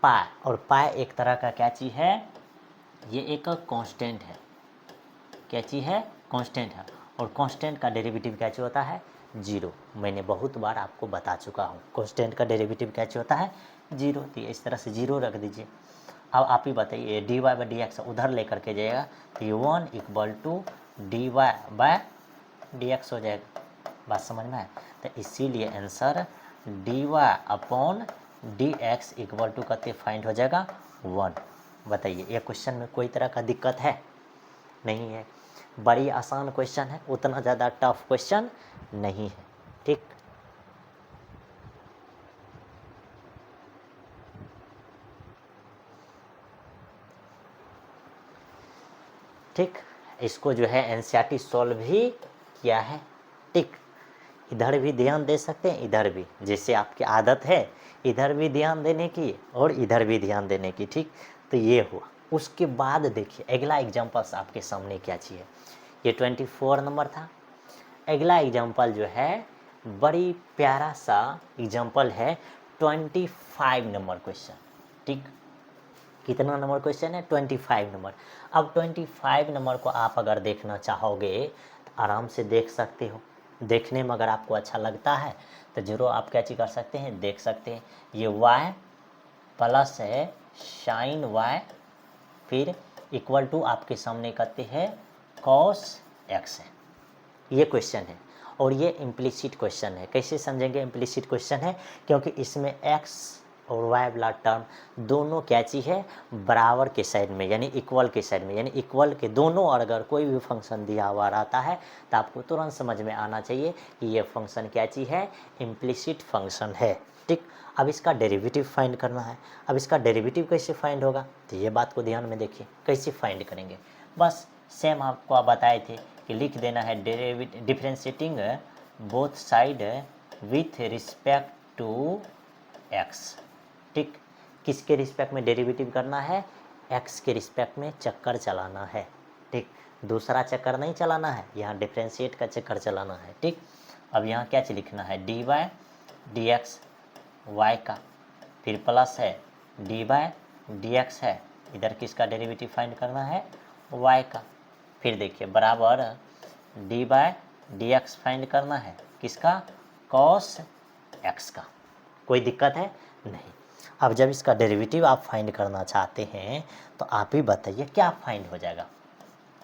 पाई, और पाई एक तरह का क्या चीज़ है, ये एक कांस्टेंट है। क्या चीज़ है? कांस्टेंट है, और कांस्टेंट का डेरिवेटिव क्या चीज़ होता है? जीरो। मैंने बहुत बार आपको बता चुका हूँ कांस्टेंट का डेरिवेटिव क्या चीज़ होता है? जीरो। तो इस तरह से जीरो रख दीजिए। अब आप ही बताइए, d y by d x उधर लेकर के जाइएगा तो ये 1 equal to d y by d x हो जाएगा। बात समझ में आए? तो इसीलिए answer d y upon d x equal to करते फाइंड हो जाएगा 1। बताइए ये क्वेश्चन में कोई तरह का दिक्कत है? नहीं है। बड़ी आसान क्वेश्चन है, उतना ज़्यादा टफ क्वेश्चन नहीं है। ठीक, ठीक, इसको जो है एनसीईआरटी सॉल्व भी किया है। ठीक, इधर भी ध्यान दे सकते हैं, इधर भी, जैसे आपकी आदत है इधर भी ध्यान देने की और इधर भी ध्यान देने की। ठीक, तो ये हुआ। उसके बाद देखिए अगला एग्जाम्पल्स आपके सामने क्या चाहिए। ये 24 नंबर था। अगला एग्जाम्पल जो है बड़ी प्यारा सा एग्जाम्पल है, 25 नंबर क्वेश्चन। ठीक, कितना नंबर क्वेश्चन है? 25 नंबर। अब 25 नंबर को आप अगर देखना चाहोगे तो आराम से देख सकते हो। देखने में अगर आपको अच्छा लगता है तो जरूर आप क्या चीज़ कर सकते हैं, देख सकते हैं। ये y प्लस है साइन y, फिर इक्वल टू आपके सामने कहते हैं cos x है। ये क्वेश्चन है, और ये इम्प्लिसिट क्वेश्चन है। कैसे समझेंगे इम्प्लिसिट क्वेश्चन है? क्योंकि इसमें x और y वाला टर्म दोनों क्या चीज़ है? बराबर के साइड में, यानी इक्वल के साइड में, यानी इक्वल के दोनों। और अगर कोई भी फंक्शन दिया हुआ रहता है तो आपको तुरंत समझ में आना चाहिए कि ये फंक्शन क्या चीज़ है? इम्प्लिसिट फंक्शन है। ठीक, अब इसका डेरिवेटिव फाइंड करना है। अब इसका डेरिवेटिव कैसे फाइंड होगा तो ये बात को ध्यान में देखिए, कैसे फाइंड करेंगे। बस सेम आपको आप बताए थे कि लिख देना है differentiating both side with respect to x. ठीक, किसके रिस्पेक्ट में डेरिवेटिव करना है? एक्स के रिस्पेक्ट में चक्कर चलाना है। ठीक, दूसरा चक्कर नहीं चलाना है, यहाँ डिफरेंशिएट का चक्कर चलाना है। ठीक, अब यहाँ क्या चीज़ लिखना है? D y d x y का, फिर प्लस है डी वाई डी एक्स है, इधर किसका डेरिवेटिव फाइंड करना है? वाई का। फिर देखिए बराबर d y d x find करना है किसका? कॉस एक्स का। कोई दिक्कत है? नहीं। अब जब इसका डेरिवेटिव आप फाइंड करना चाहते हैं तो आप ही बताइए क्या फाइंड हो जाएगा।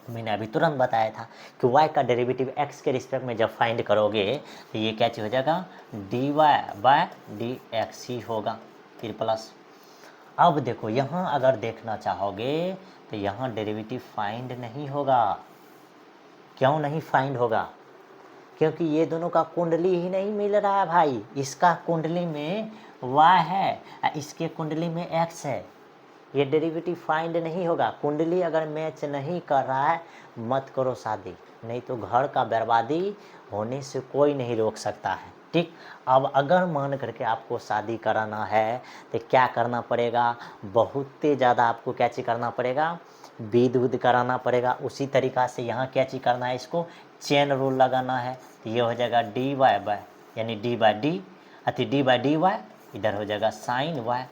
मैंने अभी तुरंत बताया था कि y का डेरिवेटिव x के रिस्पेक्ट में जब फाइंड करोगे तो ये क्या चीज़ हो जाएगा? D y by d x ही होगा, फिर प्लस। अब देखो यहाँ अगर देखना चाहोगे तो यहाँ डेरिवेटिव फाइंड नहीं होगा। क्यों नहीं फाइंड होगा? क्योंकि ये दोनों का कुंडली ही नहीं मिल रहा है भाई। इसका कुंडली में y है, इसके कुंडली में x है। ये डेरिवेटिव फाइंड नहीं होगा। कुंडली अगर मैच नहीं कर रहा है मत करो शादी, नहीं तो घर का बर्बादी होने से कोई नहीं रोक सकता है। ठीक, अब अगर मान करके आपको शादी कराना है तो क्या करना पड़ेगा? बहुत ज़्यादा आपको क्या चीज़ करना पड़ेगा? विध उध कराना पड़ेगा। उसी तरीक़ा से यहाँ क्या चीज़ करना है? इसको चेन रूल लगाना है। तो ये हो जाएगा डी वाई बाय, यानी डी बाई डी, अति डी बाई डी वाई, इधर हो जाएगा साइन वाई।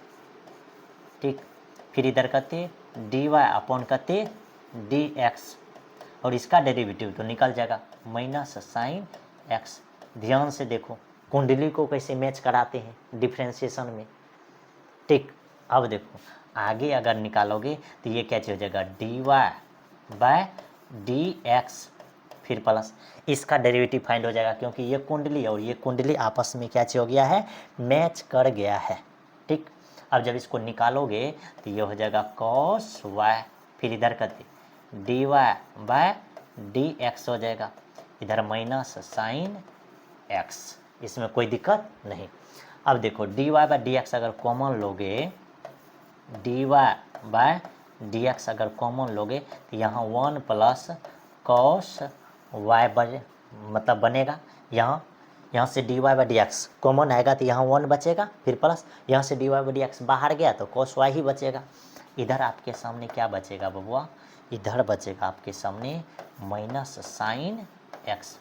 ठीक, फिर इधर करते डी वाई अपॉन करते डी एक्स, और इसका डेरिवेटिव तो निकल जाएगा माइनस साइन एक्स। ध्यान से देखो कुंडली को कैसे मैच कराते हैं डिफ्रेंशिएशन में। ठीक, अब देखो आगे अगर निकालोगे तो ये क्या चीज़ हो जाएगा? D y by d x, फिर प्लस इसका डेरिवेटिव फाइंड हो जाएगा, क्योंकि ये कुंडली और ये कुंडली आपस में क्या चीज़ हो गया है? मैच कर गया है। ठीक, अब जब इसको निकालोगे तो ये हो जाएगा कॉस वाई, फिर इधर करते d y by d x हो जाएगा, इधर माइनस साइन एक्स। इसमें कोई दिक्कत नहीं। अब देखो d y by d x अगर कॉमन लोगे, d y by d x अगर कॉमन लोगे तो यहाँ 1 प्लस कॉस वाई मतलब बनेगा। यहाँ से d y by d x common आएगा तो यहाँ 1 बचेगा, फिर प्लस यहाँ से d y by d x बाहर गया तो कॉस वाई ही बचेगा। इधर आपके सामने क्या बचेगा बबुआ, इधर बचेगा आपके सामने माइनस साइन एक्स।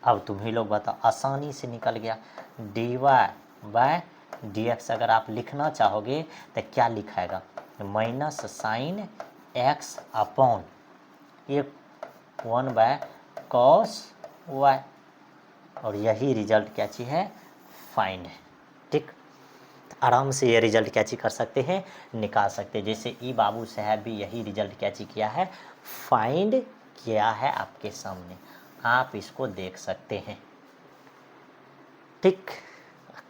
अब तुम ही लोग बताओ, आसानी से निकल गया, d y by d x. अगर आप लिखना चाहोगे तो क्या लिखाएगा, माइनस साइन एक्स अपॉन ये 1 बाय कॉस वाई। और यही रिजल्ट क्या चीज़ है, फाइंड है। ठीक, आराम से ये रिजल्ट क्या चीज कर सकते हैं, निकाल सकते हैं। जैसे ई बाबू साहब भी यही रिजल्ट क्या चीज किया है, फाइंड किया है आपके सामने, आप इसको देख सकते हैं। ठीक,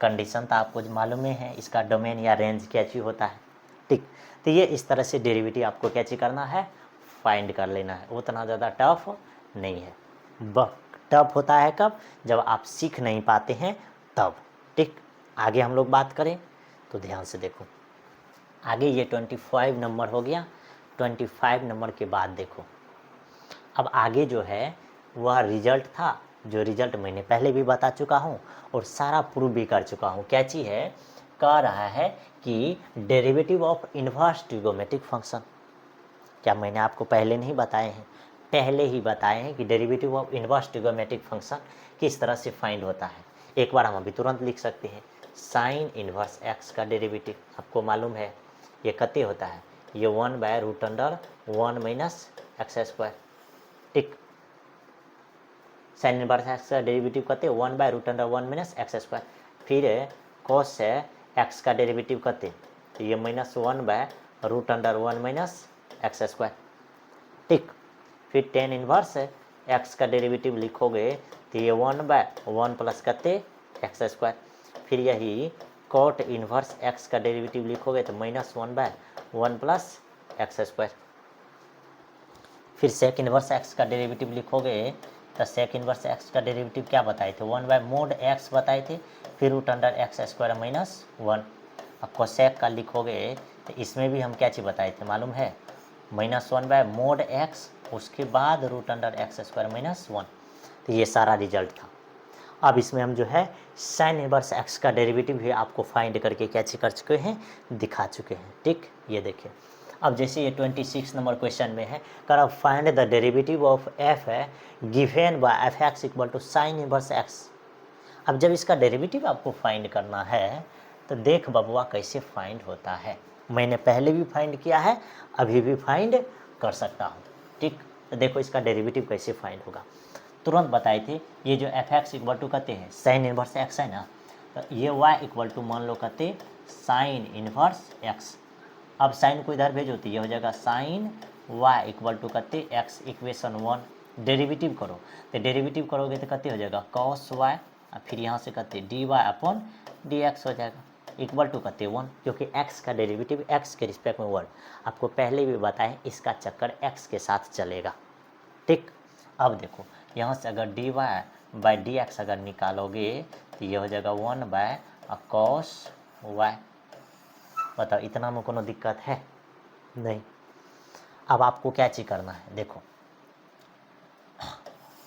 कंडीशन तो आपको मालूम ही है, इसका डोमेन या रेंज क्या चीज होता है। ठीक, तो ये इस तरह से डेरिवेटिव आपको क्या चीज करना है, फाइंड कर लेना है। उतना ज़्यादा टफ नहीं है, टफ होता है कब, जब आप सीख नहीं पाते हैं तब। ठीक, आगे हम लोग बात करें तो ध्यान से देखो, आगे ये 25 नंबर हो गया। 25 नंबर के बाद देखो, अब आगे जो है वह रिजल्ट था, जो रिजल्ट मैंने पहले भी बता चुका हूँ और सारा प्रूव भी कर चुका हूँ। क्या चीज़ है, कह रहा है कि derivative of inverse trigonometric function. क्या मैंने आपको पहले नहीं बताए हैं, पहले ही बताए हैं कि derivative of inverse trigonometric function किस तरह से फाइंड होता है। एक बार हम अभी तुरंत लिख सकते हैं, साइन इन्वर्स एक्स का डेरिवेटिव आपको मालूम है ये कते होता है, ये 1 by root under 1 minus x square. ठीक, साइन इन्वर्स एक्स का डेरिवेटिव कते 1 by root under 1 minus x square. फिर कॉस है एक्स का डेरिवेटिव कते, तो ये -1 by root under 1 minus x square. ठीक, फिर टेन इन्वर्स एक्स का डेरिवेटिव लिखोगे तो ये 1 बाय 1 प्लस कते एक्स स्क्वायर। फिर यही कॉट इन्वर्स एक्स का डेरिवेटिव लिखोगे तो -1 बाय 1 प्लस एक्स स्क्वायर। फिर सेक इन्वर्स एक्स का डेरिवेटिव लिखोगे तो सेक इन्वर्स एक्स का डेरिवेटिव क्या बताए थे, 1 बाय मोड एक्स बताए थे, फिर रूट अंडर एक्स स्क्वायर -1। अब कोसेक का लिखोगे तो इसमें भी हम क्या चीज़ बताए थे मालूम है, -1 बाय मोड एक्स, उसके बाद रूट अंडर एक्स स्क्वायर -1। तो ये सारा रिजल्ट था। अब इसमें हम जो है साइन इनवर्स एक्स का डेरिवेटिव भी आपको फाइंड करके क्या चीज कर चुके हैं, दिखा चुके हैं। ठीक, ये देखिए, अब जैसे ये 26 नंबर क्वेश्चन में है, कर find the derivative of f है given by f x equal to sine inverse x. अब जब इसका डेरिवेटिव आपको फाइंड करना है तो देख बबुआ कैसे फाइंड होता है, मैंने पहले भी फाइंड किया है, अभी भी फाइंड कर सकता हूँ। ठीक, तो देखो इसका डेरिवेटिव कैसे फाइंड होगा, तुरंत बताए थे। ये जो एफ एक्स इक्वल टू कहते हैं साइन इनवर्स एक्स है ना, तो ये वाई इक्वल टू मान लो कहते साइन इनवर्स एक्स। अब साइन को इधर भेजो तो ये हो जाएगा साइन वाई इक्वल टू कहते एक्स, इक्वेशन 1। डेरिवेटिव करो तो डेरिवेटिव करोगे तो कहते हो जाएगा कॉस वाई, फिर यहाँ से कहते d y upon d x हो जाएगा, इक्वल टू कहते 1, क्योंकि x का डेरिवेटिव x के रिस्पेक्ट में 1। आपको पहले भी बताएं इसका चक्कर x के साथ चलेगा। ठीक, अब देखो यहाँ से अगर d y by d x अगर निकालोगे तो ये हो जाएगा 1 बाय कॉस वाई। बताओ इतना में कोनो दिक्कत है नहीं। अब आपको क्या चीज करना है, देखो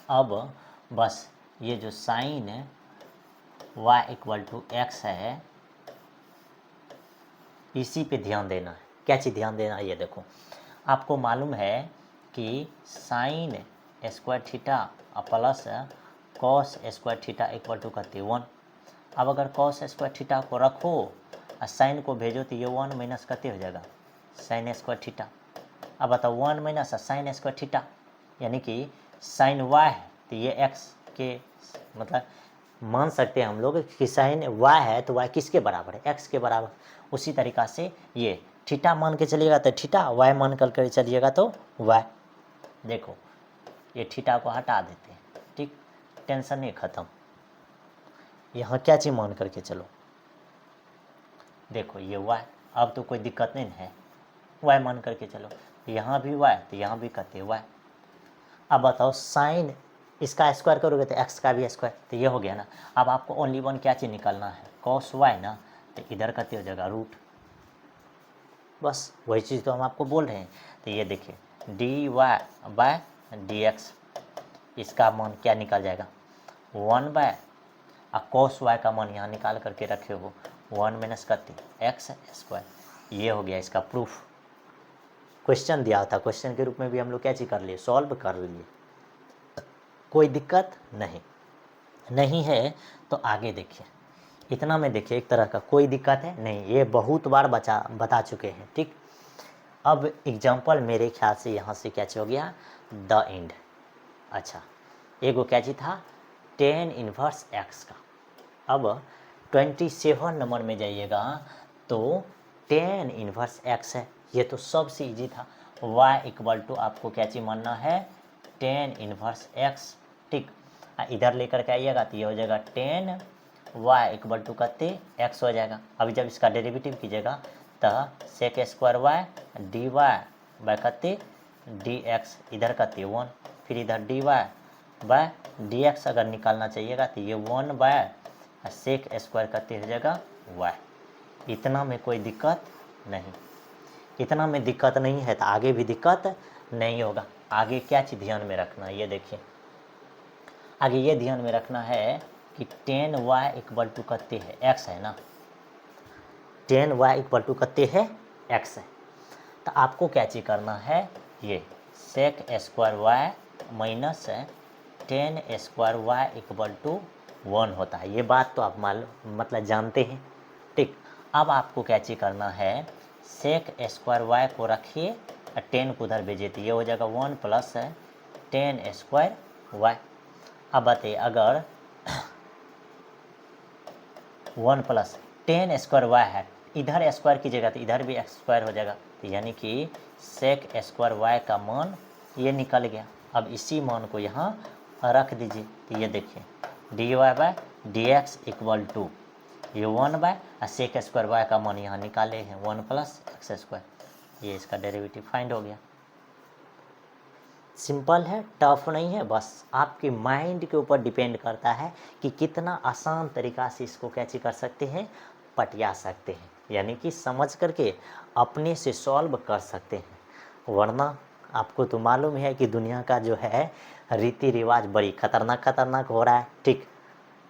अब बस ये जो sine y equal to x है इसी पे ध्यान देना है। क्या चीज़ ध्यान देना है, ये देखो आपको मालूम है कि sine square theta plus cos square theta equal to कहते 1। अब अगर कॉस स्क्वायर थीटा को रखो और साइन को भेजो तो ये 1 माइनस कहते हो जाएगा साइन स्क्वायर थीटा। अब बताओ 1 माइनस साइन स्क्वायर थीटा यानी कि साइन वाई है तो ये एक्स के मतलब मान सकते हैं हम लोग कि साइन वाई है तो वाई किसके बराबर है, एक्स के बराबर। उसी तरीक़ा से ये थीटा मान के चलिएगा तो थीटा, वाई मान कर चलिएगा तो वाई। देखो ये थीटा को हटा देते हैं, ठीक, टेंशन नहीं ख़त्म। यहाँ क्या चीज़ मान करके चलो, देखो ये वाई, अब तो कोई दिक्कत नहीं है, वाई मान करके चलो, यहाँ भी वाई तो यहाँ भी कहते वाई। अब बताओ साइन इसका स्क्वायर करोगे तो एक्स का भी स्क्वायर, तो ये हो गया ना। अब आपको ओनली वन क्या चीज़ निकालना है, कॉस वाई ना, तो इधर कहते हो जाएगा रूट। बस वही चीज़ तो हम आपको बोल रहे हैं। तो ये देखिए d y by d x, इसका मान क्या निकल जाएगा 1 बाय कॉस वाई का मान यहाँ निकाल करके रखे हो 1 माइनस करते एक्स स्क्वायर। ये हो गया इसका प्रूफ। क्वेश्चन दिया था, क्वेश्चन के रूप में भी हम लोग क्या चीज़ कर लिए, सॉल्व कर लिए। कोई दिक्कत नहीं है। तो आगे देखिए, इतना में देखिए एक तरह का कोई दिक्कत है नहीं, ये बहुत बार बता चुके हैं। ठीक, अब एग्जाम्पल मेरे ख्याल से यहाँ से क्या हो गया, द एंड। अच्छा, एगो क्या चीज था, टेन इनवर्स एक्स का। अब 27 नंबर में जाइएगा तो टेन इनवर्स एक्स है, ये तो सबसे इजी था। y इक्वल टू आपको क्या चीज़ मानना है, टेन इनवर्स एक्स। ठीक, इधर लेकर के आइएगा तो ये हो जाएगा टेन y इक्वल टू कते एक्स हो जाएगा। अभी जब इसका डेरिवेटिव कीजिएगा तो sec square y d y by कते डी एक्स, इधर कते 1, फिर इधर d y by d x अगर निकालना चाहिएगा तो ये 1 बाय सेक स्क्वायर कते हो जाएगा वाई। इतना में कोई दिक्कत नहीं, इतना में दिक्कत नहीं है तो आगे भी दिक्कत नहीं होगा। आगे क्या चीज़ ध्यान में रखना है, ये देखिए आगे ये ध्यान में रखना है कि टेन वाई इक्वल टू कते है, एक्स है ना, टेन वाई इक्वल टू कते है, एक्स है। तो आपको क्या चीज़ करना है, ये sec square y minus tan square y equal to 1 होता है। ये बात तो आप मतलब जानते हैं। ठीक, अब आपको क्या चीज़ करना है, सेक स्क्वायर वाई को रखिए और 10 को उधर भेजिए तो ये हो जाएगा 1 प्लस 10 स्क्वायर वाई। अब बताइए अगर 1 प्लस 10 स्क्वायर वाई है, इधर स्क्वायर कीजिएगा तो इधर भी स्क्वायर हो जाएगा, तो यानी कि सेक स्क्वायर वाई का मान ये निकल गया। अब इसी मान को यहाँ रख दीजिए तो ये देखिए d y by d x equal to ये 1 बाय सेक स्क्वायर वाई का मान यहाँ निकाले हैं 1 प्लस एक्स स्क्वायर, ये इसका डेरिवेटिव फाइंड हो गया। सिंपल है, टफ नहीं है, बस आपके माइंड के ऊपर डिपेंड करता है कि कितना आसान तरीक़ा से इसको कैसे कर सकते हैं, पटिया सकते हैं, यानी कि समझ करके अपने से सॉल्व कर सकते हैं। वरना आपको तो मालूम है कि दुनिया का जो है रीति रिवाज बड़ी खतरनाक हो रहा है। ठीक,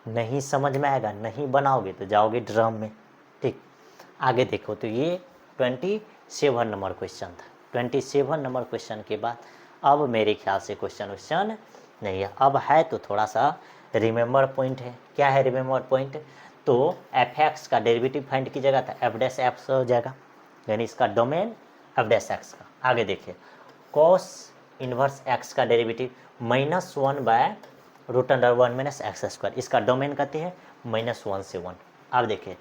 नहीं समझ में आएगा, नहीं बनाओगे तो जाओगे ड्रम में। ठीक, आगे देखो तो ये 27 नंबर क्वेश्चन था। 27 नंबर क्वेश्चन के बाद अब मेरे ख्याल से क्वेश्चन नहीं है। अब है तो थोड़ा सा रिमेंबर पॉइंट है। क्या है रिमेंबर पॉइंट, तो एफ एक्स का डेरिवेटिव फाइंड कीजिएगा तो एफ डैश एक्स हो जाएगा, यानी इसका डोमेन एफ डैश एक्स का। आगे देखिए कॉस इनवर्स एक्स का derivative -1 by root under 1 minus x square, इसका डोमेन कहते हैं -1 से 1। अब देखिए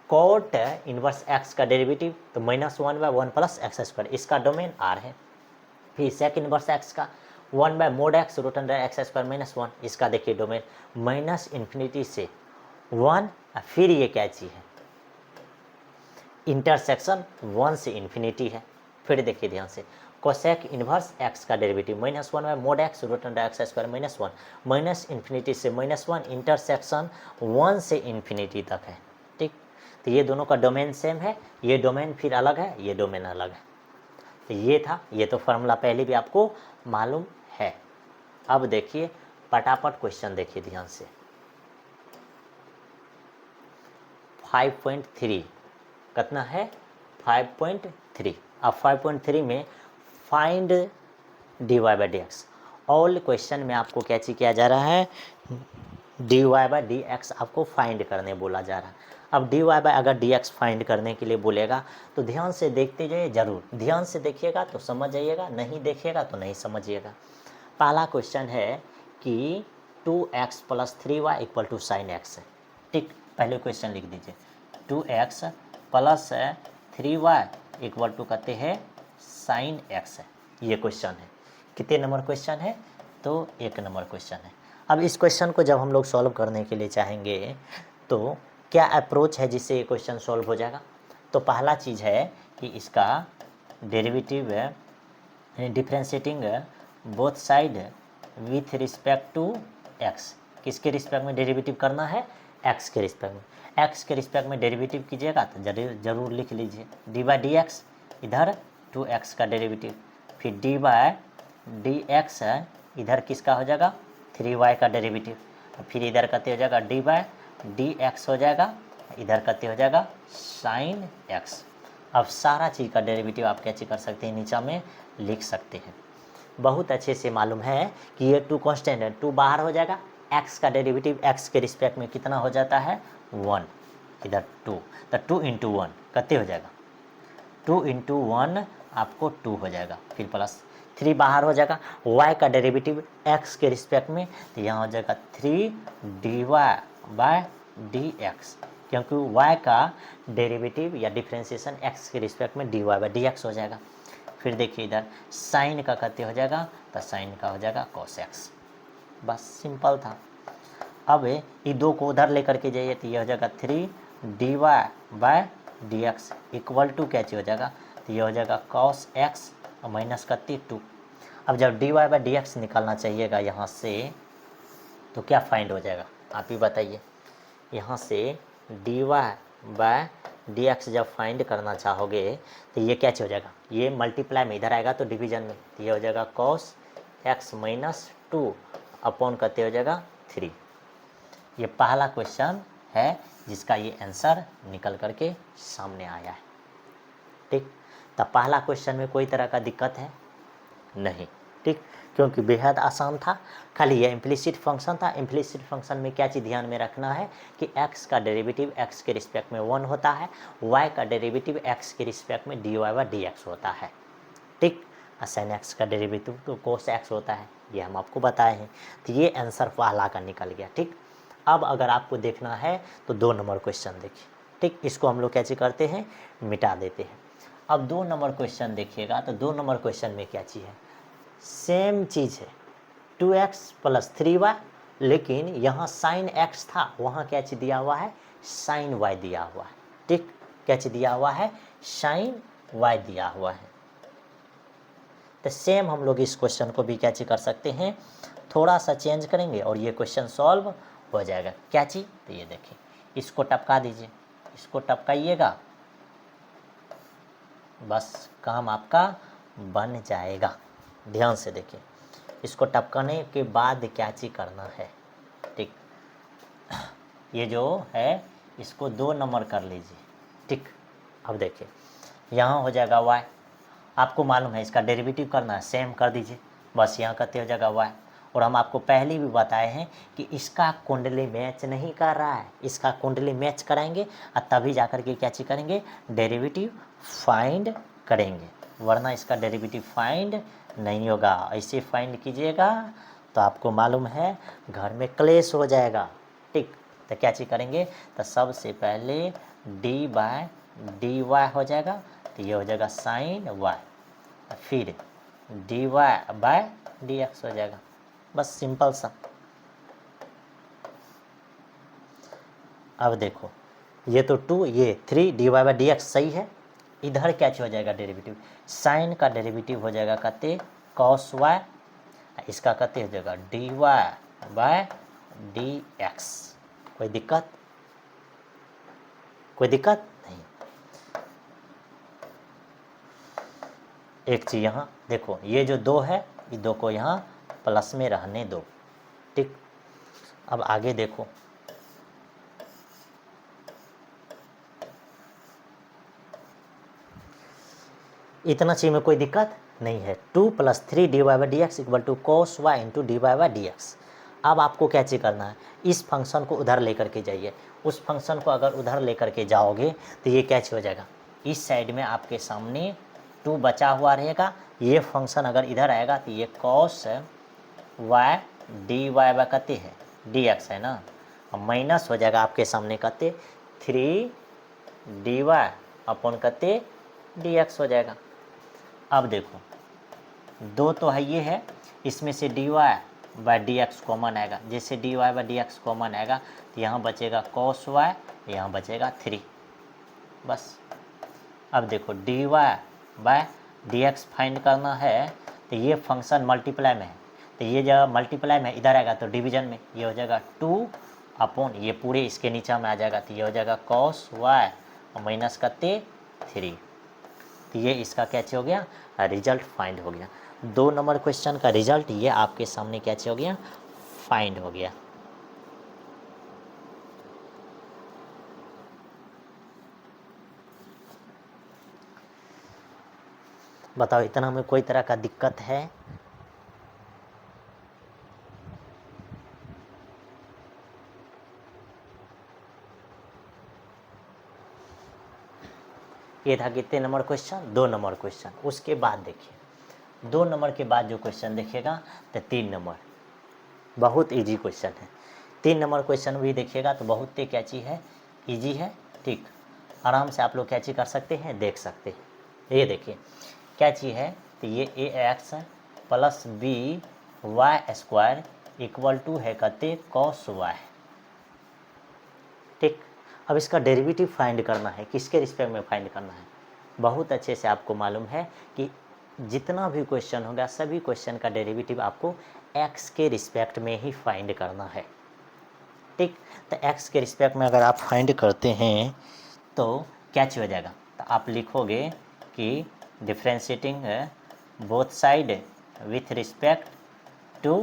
कॉट इनवर्स एक्स का डेरिवेटिव तो -1 बाय 1 प्लस एक्स स्क्वायर, इसका डोमेन आर है। फिर सेक इनवर्स एक्स का 1 by mod x root under x square -1, इसका देखिए डोमेन -∞ से 1। फिर ये क्या चीज़ है, इंटरसेक्शन 1 से इन्फिनिटी है। फिर देखिए ध्यान से कोसेक इनवर्स एक्स का derivative -1 by mod x root under x square -1, -∞ से -1 इंटरसेक्शन 1 से इन्फिनिटी तक है। ठीक, तो ये दोनों का डोमेन सेम है, ये डोमेन फिर अलग है, ये डोमेन अलग है। तो ये था, ये तो फार्मूला पहले भी आपको मालूम है। अब देखिए पटापट क्वेश्चन देखिए ध्यान से। 5.3 कितना है, 5.3। अब 5.3 में find d y by d x. All question में आपको क्या चीज किया जा रहा है, d y by d x आपको फाइंड करने बोला जा रहा है। अब डी वाई बाई अगर डी एक्स फाइंड करने के लिए बोलेगा तो ध्यान से देखते जाइए, जरूर ध्यान से देखिएगा तो समझ जाइएगा, नहीं देखिएगा तो नहीं समझिएगा। पहला क्वेश्चन है कि 2x plus 3y equal to sine x है। ठीक, पहले क्वेश्चन लिख दीजिए 2x plus 3y equal to कहते हैं साइन एक्स है। ये क्वेश्चन है, कितने नंबर क्वेश्चन है, तो 1 नंबर क्वेश्चन है। अब इस क्वेश्चन को जब हम लोग सॉल्व करने के लिए चाहेंगे तो क्या अप्रोच है जिससे ये क्वेश्चन सॉल्व हो जाएगा। तो पहला चीज़ है कि इसका derivative differentiating both side with respect to x, किसके रिस्पेक्ट में डेरिवेटिव करना है, एक्स के रिस्पेक्ट में। एक्स के रिस्पेक्ट में डेरिवेटिव कीजिएगा तो जरूर लिख लीजिए डी बाई डी एक्स, इधर 2x का डेरिवेटिव, फिर डी बाई डी एक्स इधर किसका हो जाएगा 3y का डेरिवेटिव, फिर इधर कहते हो जाएगा डी बाई डी एक्स हो जाएगा, इधर कहते हो जाएगा साइन एक्स। अब सारा चीज़ का डेरिवेटिव आप कैसे कर सकते हैं, नीचा में लिख सकते हैं। बहुत अच्छे से मालूम है कि ये 2 कांस्टेंट है, 2 बाहर हो जाएगा, x का डेरिवेटिव x के रिस्पेक्ट में कितना हो जाता है 1, इधर 2, तो 2 इंटू 1 कितने हो जाएगा 2 इंटू 1 आपको 2 हो जाएगा, फिर प्लस 3 बाहर हो जाएगा, y का डेरिवेटिव x के रिस्पेक्ट में, तो यहाँ हो जाएगा 3 dy बाय dx, क्योंकि y का डेरिवेटिव या डिफ्रेंशिएशन x के रिस्पेक्ट में dy बाय dx हो जाएगा। फिर देखिए इधर साइन का कितने हो जाएगा, तो साइन का हो जाएगा cos x, बस सिंपल था। अब ये 2 को उधर लेकर के जाइए तो ये हो जाएगा 3 dy by dx equal to क्या चीज़ हो जाएगा, तो ये हो जाएगा cos x और माइनस कितनी 2। अब जब dy बाय dx निकालना चाहिएगा यहाँ से, तो क्या फाइंड हो जाएगा आप ही बताइए। यहाँ से dy बाय dx जब फाइंड करना चाहोगे तो ये क्या हो जाएगा, ये मल्टीप्लाई में इधर आएगा तो डिवीजन में, तो ये हो जाएगा cos x माइनस 2 अपॉन कितने हो जाएगा 3। ये पहला क्वेश्चन है जिसका ये आंसर निकल करके सामने आया है। ठीक, तो पहला क्वेश्चन में कोई तरह का दिक्कत है नहीं, ठीक, क्योंकि बेहद आसान था। खाली ये इम्प्लिसिट फंक्शन था। इम्प्लिसिट फंक्शन में क्या चीज़ ध्यान में रखना है कि x का डेरिवेटिव x के रिस्पेक्ट में 1 होता है, y का डेरिवेटिव x के रिस्पेक्ट में dy बाय dx होता है। ठीक, साइन x का डेरिवेटिव तो cos x होता है, ये हम आपको बताए हैं। तो ये आंसर पहला का निकल गया। ठीक, अब अगर आपको देखना है तो 2 नंबर क्वेश्चन देखिए। ठीक, इसको हम लोग कैसे करते हैं, मिटा देते हैं। अब 2 नंबर क्वेश्चन देखिएगा तो 2 नंबर क्वेश्चन में क्या चीज़ है, सेम चीज़ है 2x प्लस 3y, लेकिन यहाँ साइन x था, वहाँ क्या चीज़ दिया हुआ है साइन y दिया हुआ है। ठीक, क्या चीज़ दिया हुआ है साइन y दिया हुआ है। तो सेम हम लोग इस क्वेश्चन को भी क्या चीज़ कर सकते हैं, थोड़ा सा चेंज करेंगे और ये क्वेश्चन सॉल्व हो जाएगा। क्या चीज़, तो ये देखिए इसको टपका दीजिए, इसको टपकाइएगा, बस काम आपका बन जाएगा। ध्यान से देखिए, इसको टपकाने के बाद क्या चीज़ करना है। ठीक, ये जो है इसको 2 नंबर कर लीजिए। ठीक, अब देखिए यहाँ हो जाएगा y, आपको मालूम है इसका डेरिवेटिव करना है, सेम कर दीजिए, बस यहाँ कितने हो जाएगा y। और हम आपको पहले भी बताए हैं कि इसका कुंडली मैच नहीं कर रहा है, इसका कुंडली मैच कराएंगे और तभी जाकर के क्या चीज़ करेंगे डेरिवेटिव फाइंड करेंगे, वरना इसका डेरिवेटिव फाइंड नहीं होगा। ऐसे फाइंड कीजिएगा तो आपको मालूम है घर में क्लेश हो जाएगा। ठीक, तो क्या चीज़ करेंगे, तो सबसे पहले d बाय dy हो जाएगा, तो ये हो जाएगा साइन y, फिर dy बाय dx हो जाएगा, बस सिंपल सा। अब देखो ये तो 2, ये 3 dy बाय dx सही है। इधर क्या हो जाएगा डेरिवेटिव, साइन का डेरिवेटिव हो जाएगा कते cos y, इसका कते हो जाएगा dy बाय dx। कोई दिक्कत, कोई दिक्कत नहीं। एक चीज़ यहाँ देखो, ये जो 2 है ये 2 को यहाँ प्लस में रहने दो। ठीक, अब आगे देखो, इतना चीज़ में कोई दिक्कत नहीं है। 2 plus 3 dy by d x equal to cos y into d by d x. अब आपको क्या चीज़ करना है, इस फंक्शन को उधर लेकर के जाइए। उस फंक्शन को अगर उधर लेकर के जाओगे तो ये क्या चीज़ हो जाएगा, इस साइड में आपके सामने 2 बचा हुआ रहेगा। ये फंक्शन अगर इधर आएगा तो ये cos y d y by कते है डी एक्स है ना, और माइनस हो जाएगा आपके सामने कते 3 डी वाई अपॉन कते डी एक्स हो जाएगा। अब देखो 2 तो है ये है, इसमें से d y by d x common आएगा। जैसे d y by d x common आएगा तो यहाँ बचेगा cos y, यहाँ बचेगा 3, बस। अब देखो d y by d x find करना है तो ये फंक्शन मल्टीप्लाई में है, तो ये जब मल्टीप्लाई में इधर आएगा तो डिवीजन में ये हो जाएगा 2 अपॉन ये पूरे इसके नीचे में आ जाएगा, तो ये हो जाएगा cos y और माइनस कते 3। तो ये इसका क्या हो गया, रिजल्ट फाइंड हो गया। 2 नंबर क्वेश्चन का रिजल्ट ये आपके सामने क्या हो गया, फाइंड हो गया। बताओ इतना में कोई तरह का दिक्कत है? ये था कितने नंबर क्वेश्चन? 2 number question. उसके बाद देखिए 2 नंबर के बाद जो क्वेश्चन देखिएगा तो 3 नंबर, बहुत इजी क्वेश्चन है। 3 नंबर क्वेश्चन भी देखिएगा तो बहुत ही क्या चीज़ है, इजी है। ठीक, आराम से आप लोग क्या चीज़ कर सकते हैं, देख सकते हैं। ये देखिए क्या चीज़ है, तो ये a x plus b y square equal to है कहते कॉस वाई। ठीक, अब इसका डेरिवेटिव फाइंड करना है, किसके रिस्पेक्ट में फाइंड करना है? बहुत अच्छे से आपको मालूम है कि जितना भी क्वेश्चन होगा सभी क्वेश्चन का डेरिवेटिव आपको एक्स के रिस्पेक्ट में ही फाइंड करना है। ठीक, तो एक्स के रिस्पेक्ट में अगर आप फाइंड करते हैं तो क्या चीज हो जाएगा, तो आप लिखोगे कि differentiating both side with respect to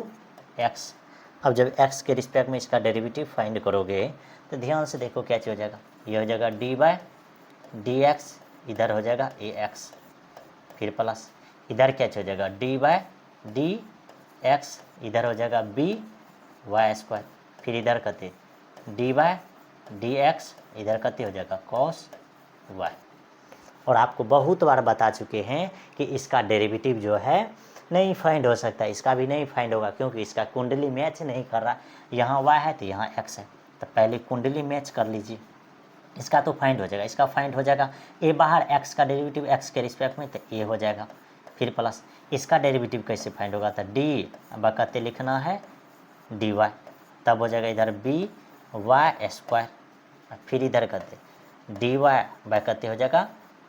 x. अब जब एक्स के रिस्पेक्ट में इसका डेरिवेटिव फाइंड करोगे तो ध्यान से देखो क्या चीज हो जाएगा, ये हो जाएगा डी बाय डी एक्स, इधर हो जाएगा ए एक्स, फिर प्लस इधर क्या हो जाएगा डी बाय डी एक्स, इधर हो जाएगा बी वाई स्क्वायर, फिर इधर कहते डी बाय डी एक्स, इधर कहते हो जाएगा कॉस वाई। और आपको बहुत बार बता चुके हैं कि इसका डेरिवेटिव जो है नहीं फाइंड हो सकता, इसका भी नहीं फाइंड होगा क्योंकि इसका कुंडली मैच नहीं कर रहा। यहाँ वाई है तो यहाँ एक्स है, तो पहले कुंडली मैच कर लीजिए, इसका तो फाइंड हो जाएगा, इसका फाइंड हो जाएगा। ए बाहर एक्स का डेरिवेटिव एक्स के रिस्पेक्ट में तो ए हो जाएगा, फिर प्लस इसका डेरिवेटिव कैसे फाइंड होगा, तो डी बकते लिखना है डी वाई, तब हो जाएगा इधर बी वाई स्क्वायर, फिर इधर करते डी वाई बकते हो जाएगा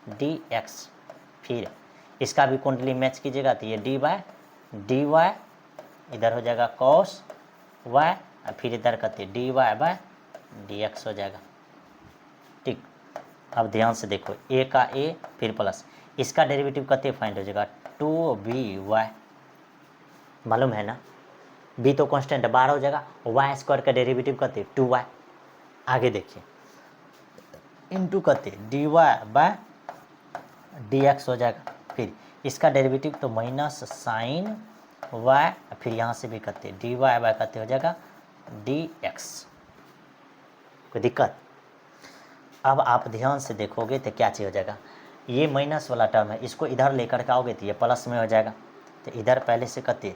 डी एक्स, फिर इसका भी कुंडली मैच कीजिएगा तो ये डी वाई इधर हो जाएगा कॉस वाई, फिर इधर करते d y by d x हो जाएगा। ठीक, अब ध्यान से देखो ए का ए फिर प्लस इसका डेरिवेटिव कते फाइंड हो जाएगा 2b/y, मालूम है ना, b तो कांस्टेंट 12 हो जाएगा, वाई स्क्वायर का डेरिवेटिव कते 2y, आगे देखिए इनटू कते dy बाय dx हो जाएगा, फिर इसका डेरिवेटिव तो माइनस साइन y, फिर यहाँ से भी कते dy बाय कते हो जाएगा dx। कोई दिक्कत? अब आप ध्यान से देखोगे तो क्या चीज़ हो जाएगा, ये माइनस वाला टर्म है, इसको इधर लेकर के आओगे तो ये प्लस में हो जाएगा, तो इधर पहले से कहते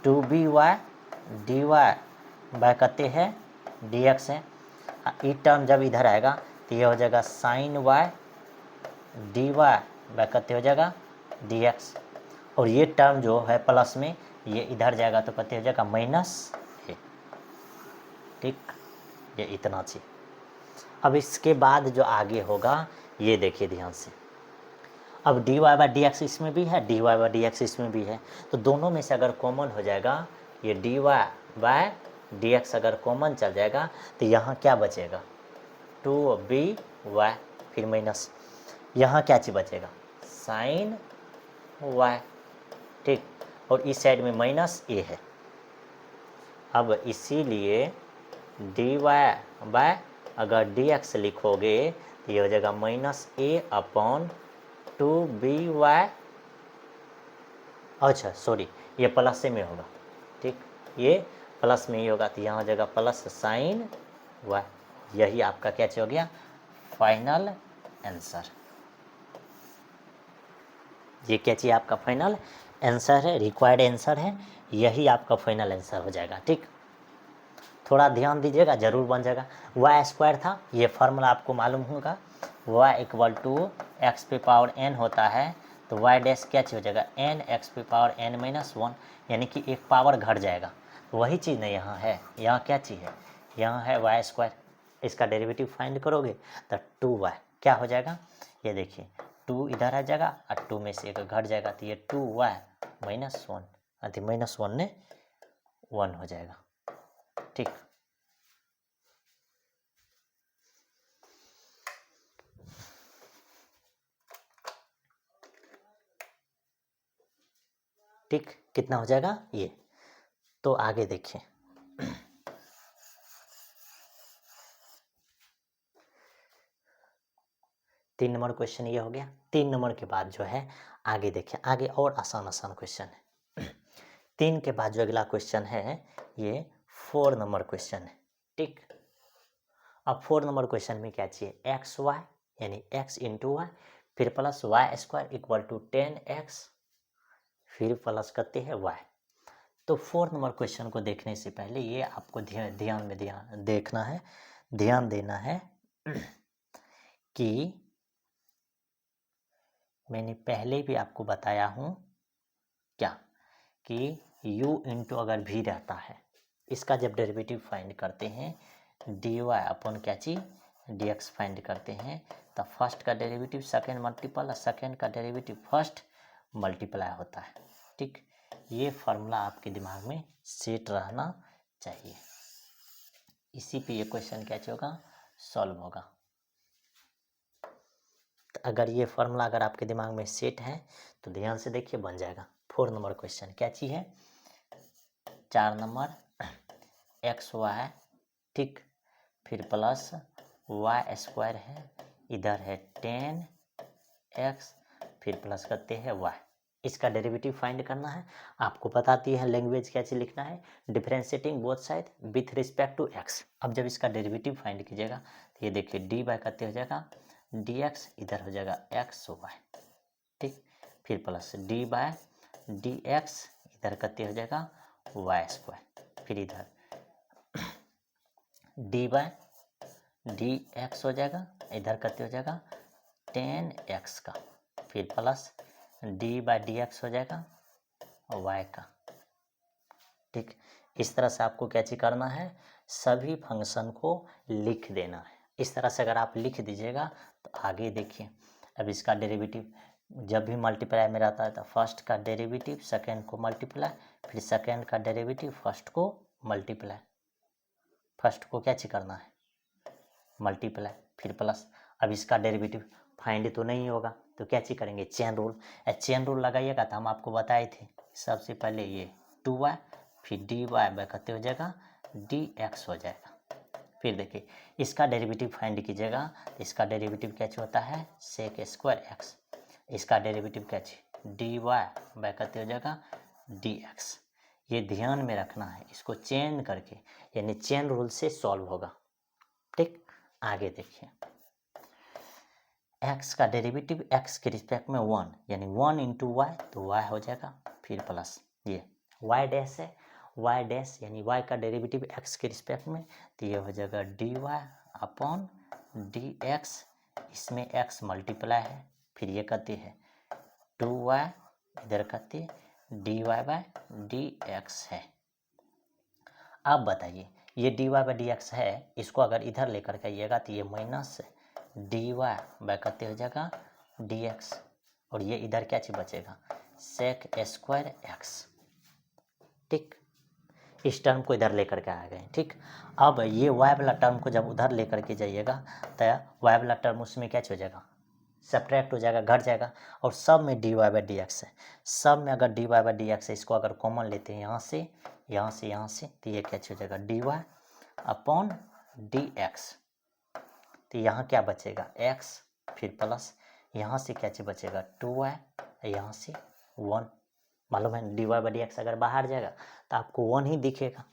2by dy बाय कहते हैं dx है, ये टर्म जब इधर आएगा तो ये हो जाएगा साइन y dy बाय कहते हो जाएगा dx, और ये टर्म जो है प्लस में ये इधर जाएगा तो कहते हो जाएगा माइनस ए। ठीक, ये इतना चीज। अब इसके बाद जो आगे होगा ये देखिए ध्यान से, अब d y by d x इसमें भी है, d y by d x इसमें भी है, तो दोनों में से अगर कॉमन हो जाएगा ये d y by d x अगर कॉमन चल जाएगा तो यहाँ क्या बचेगा 2b/y, फिर माइनस यहाँ क्या चीज़ बचेगा साइन y। ठीक, और इस साइड में माइनस ए है, अब इसीलिए डी वाई बाय अगर डी एक्स लिखोगे तो ये हो जाएगा माइनस ए अपॉन 2b/y, अच्छा सॉरी ये प्लस से में होगा, ठीक ये प्लस में ही होगा तो यहाँ हो जाएगा प्लस साइन y। यही आपका क्या हो गया फाइनल आंसर, ये क्या चाहिए आपका फाइनल आंसर है, रिक्वायर्ड आंसर है, यही आपका फाइनल आंसर हो जाएगा। ठीक, थोड़ा ध्यान दीजिएगा, जरूर बन जाएगा। वाई स्क्वायर था, ये फार्मूला आपको मालूम होगा, y इक्वल टू एक्स पे पावर n होता है, तो y डैश क्या चीज हो जाएगा n एक्स पे पावर n-1, यानी कि एक पावर घट जाएगा। वही चीज़ नहीं यहाँ है, यहाँ क्या चीज़ है, यहाँ है वाई स्क्वायर, इसका डेरिवेटिव फाइंड करोगे तो 2y क्या हो जाएगा, ये देखिए 2 इधर आ जाएगा और 2 में से एक घट जाएगा, तो ये 2y -1 अति -1 ने 1 हो जाएगा। ठीक, ठीक कितना हो जाएगा ये, तो आगे देखिए 3 नंबर क्वेश्चन ये हो गया। 3 नंबर के बाद जो है आगे देखिए, आगे और आसान आसान क्वेश्चन है। 3 के बाद जो अगला क्वेश्चन है ये 4 नंबर क्वेश्चन है, ठीक। अब 4 नंबर क्वेश्चन में क्या चाहिए, एक्स वाई यानी x इंटू वाई फिर plus y square equal to 10x फिर प्लस करते हैं y। तो 4 नंबर क्वेश्चन को देखने से पहले ये आपको ध्यान देना है कि मैंने पहले भी आपको बताया हूँ क्या कि u इंटू अगर v रहता है, इसका जब डेरिवेटिव फाइंड करते हैं dy अपॉन क्या चीज dx फाइंड करते हैं, तो फर्स्ट का डेरिवेटिव सेकेंड मल्टीपल और सेकेंड का डेरिवेटिव फर्स्ट मल्टीप्लाई होता है, ठीक। ये फार्मूला आपके दिमाग में सेट रहना चाहिए, इसी पे ये क्वेश्चन क्या होगा, सॉल्व होगा। तो अगर ये फार्मूला अगर आपके दिमाग में सेट है तो ध्यान से देखिए बन जाएगा। 4 नंबर क्वेश्चन क्या चीज है, 4 नंबर एक्स वाई, ठीक, फिर प्लस वाई स्क्वायर है, इधर है 10x फिर प्लस करते हैं y। इसका डेरिवेटिव फाइंड करना है, आपको बताती है लैंग्वेज कैसे लिखना है, differentiating both side with respect to x। अब जब इसका डेरिवेटिव फाइंड कीजिएगा तो ये देखिए डी बाय करते हो जाएगा dx, इधर हो जाएगा एक्स वाई, ठीक, फिर plus d by d x, इधर करते हो जाएगा वाई स्क्वायर, फिर इधर डी बाय डी एक्स हो जाएगा, इधर करते हो जाएगा 10x का, फिर plus d by d x हो जाएगा y का, ठीक। इस तरह से आपको क्या चीज करना है, सभी फंक्शन को लिख देना है। इस तरह से अगर आप लिख दीजिएगा तो आगे देखिए, अब इसका डेरिवेटिव जब भी मल्टीप्लाई में रहता है तो फर्स्ट का डेरिवेटिव सेकेंड को मल्टीप्लाई, फिर सेकेंड का डेरिवेटिव फर्स्ट को मल्टीप्लाई, फर्स्ट को क्या चीज करना है मल्टीप्लाई, फिर प्लस। अब इसका डेरिवेटिव फाइंड तो नहीं होगा तो क्या चीज करेंगे, चेन रूल। चेन रूल लगाइएगा तो हम आपको बताए थे, सबसे पहले ये 2y फिर dy बाय करते हो जाएगा dx हो जाएगा। फिर देखिए इसका डेरिवेटिव फाइंड कीजिएगा तो इसका डेरिवेटिव क्या होता है सेक स्क्वायर एक्स, इसका डेरिवेटिव क्या dy बाय करते हो जाएगा dx। ये ध्यान में रखना है, इसको चेन करके यानी चेन रूल से सॉल्व होगा, ठीक। आगे देखिए x का डेरिवेटिव x के रिस्पेक्ट में 1 यानी 1 इंटू वाई तो y हो जाएगा, फिर प्लस ये y डैश है, y डैश यानी y का डेरिवेटिव x के रिस्पेक्ट में तो ये हो जाएगा dy अपॉन dx, इसमें x मल्टीप्लाई है, फिर ये कहते हैं 2y, इधर कहते dy बाय dx है। अब बताइए ये dy बाय dx है, इसको अगर इधर लेकर के आइएगा तो ये माइनस dy बाय करते हो जाएगा dx, और ये इधर क्या चीज बचेगा सेक स्क्वायर एक्स, ठीक। इस टर्म को इधर लेकर के आ गए, ठीक। अब ये y वाला टर्म को जब उधर लेकर के जाइएगा तो y वाला टर्म उसमें क्या हो जाएगा सब्ट्रैक्ट हो जाएगा, घट जाएगा, और सब में dy बाय dx है, सब में अगर dy बाय dx है, इसको अगर कॉमन लेते हैं यहाँ से तो ये क्या हो जाएगा dy अपॉन dx, तो यहाँ क्या बचेगा x, फिर प्लस यहाँ से क्या चीज बचेगा 2y, यहाँ से 1, मालूम है dy बाय dx अगर बाहर जाएगा तो आपको 1 ही दिखेगा,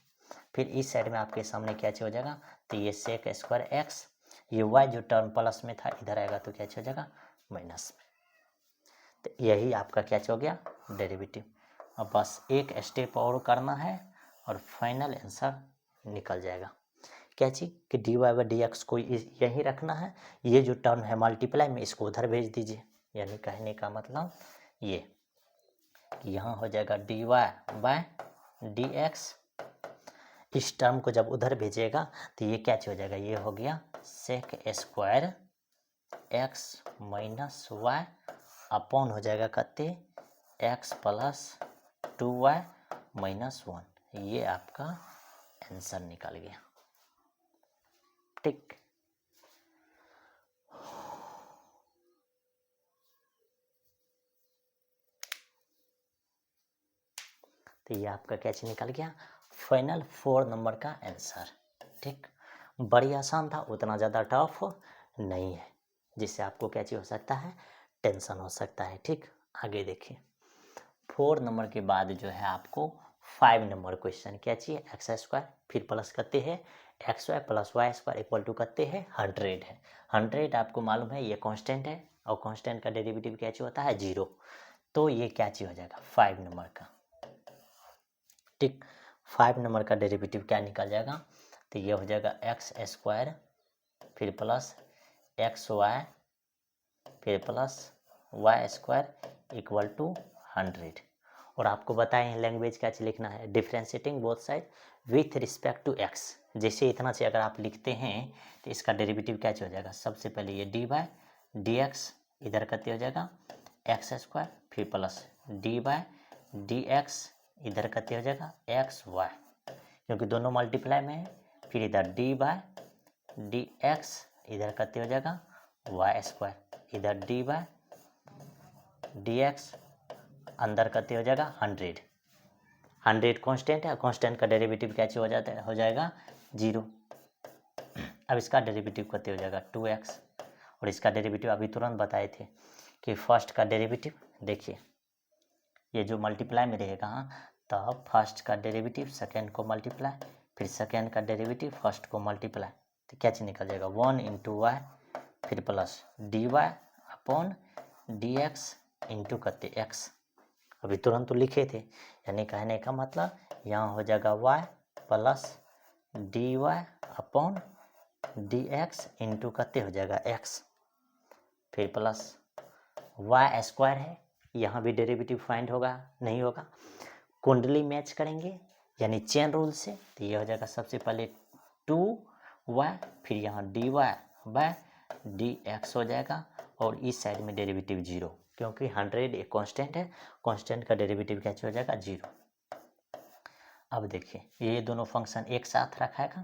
फिर इस साइड में आपके सामने क्या हो जाएगा तो ये सेक स्क्वायर एक्स, ये y जो टर्म प्लस में था इधर आएगा तो क्या हो जाएगा माइनस में। तो यही आपका क्या हो गया डेरिवेटिव। अब बस एक स्टेप और करना है और फाइनल आंसर निकल जाएगा। क्या चीज़ कि dy बाय dx को यहीं रखना है, ये जो टर्म है मल्टीप्लाई में इसको उधर भेज दीजिए, यानी कहने का मतलब ये कि यहाँ हो जाएगा dy बाय dx, इस टर्म को जब उधर भेजिएगा तो ये क्या हो जाएगा, ये हो गया sec square x minus y upon हो जाएगा कहते एक्स प्लस 2y माइनस 1, ये आपका आंसर निकल गया, ठीक। तो ये आपका कैच निकल गया फाइनल 4 नंबर का आंसर, ठीक। बड़ी आसान था, उतना ज़्यादा टफ नहीं है। जिससे आपको क्या चीज़ हो सकता है, टेंशन हो सकता है। ठीक, आगे देखिए 4 नंबर के बाद जो है आपको 5 नंबर क्वेश्चन क्या चाहिए, एक्स स्क्वायर फिर प्लस करते हैं x y plus y square equal to करते हैं 100 है। 100 आपको मालूम है ये कांस्टेंट है और कांस्टेंट का डेरिवेटिव क्या चीज होता है, 0। तो ये क्या चीज हो जाएगा, 5 नंबर का। ठीक, 5 नंबर का डेरिवेटिव क्या निकल जाएगा, तो ये हो जाएगा एक्स स्क्वायर फिर प्लस एक्स वाई फिर plus y square equal to 100। और आपको बताएं लैंग्वेज क्या लिखना है, differentiating both side with respect to x. जैसे इतना से अगर आप लिखते हैं तो इसका डेरिवेटिव क्या हो जाएगा, सबसे पहले ये डी बाय डी एक्स इधर करते हो जाएगा एक्स स्क्वायर फिर plus d by d x इधर करते हो जाएगा एक्स वाई, क्योंकि दोनों मल्टीप्लाई में है। फिर इधर डी बाय डी एक्स इधर करते हो जाएगा वाई स्क्वायर, इधर डी बाय डी एक्स अंदर करते हो जाएगा 100। 100 कांस्टेंट है, कांस्टेंट का डेरिवेटिव क्या हो जाता है, हो जाएगा 0। अब इसका डेरिवेटिव करते हो जाएगा 2x। और इसका डेरिवेटिव अभी तुरंत बताए थे कि फर्स्ट का डेरिवेटिव देखिए ये जो मल्टीप्लाई में रहेगा, तब फर्स्ट का डेरिवेटिव सेकेंड को मल्टीप्लाई फिर सेकेंड का डेरिवेटिव फर्स्ट को मल्टीप्लाई, तो क्या चीज निकल जाएगा 1 इंटू वाई फिर plus d y upon d x into करते एक्स। अभी तुरंत तो लिखे थे, यानी कहने का मतलब यहाँ हो जाएगा y plus d y upon d x into करते हो जाएगा x फिर प्लस वाई स्क्वायर है, यहाँ भी डेरिवेटिव फाइंड होगा नहीं होगा, कुंडली मैच करेंगे यानी चेन रूल से, तो ये हो जाएगा सबसे पहले 2y फिर यहाँ d y by d x हो जाएगा और इस साइड में डेरिवेटिव 0, क्योंकि 100 एक कांस्टेंट है, कांस्टेंट का डेरिवेटिव क्या हो जाएगा 0। अब देखिए ये दोनों फंक्शन एक साथ रखाएगा,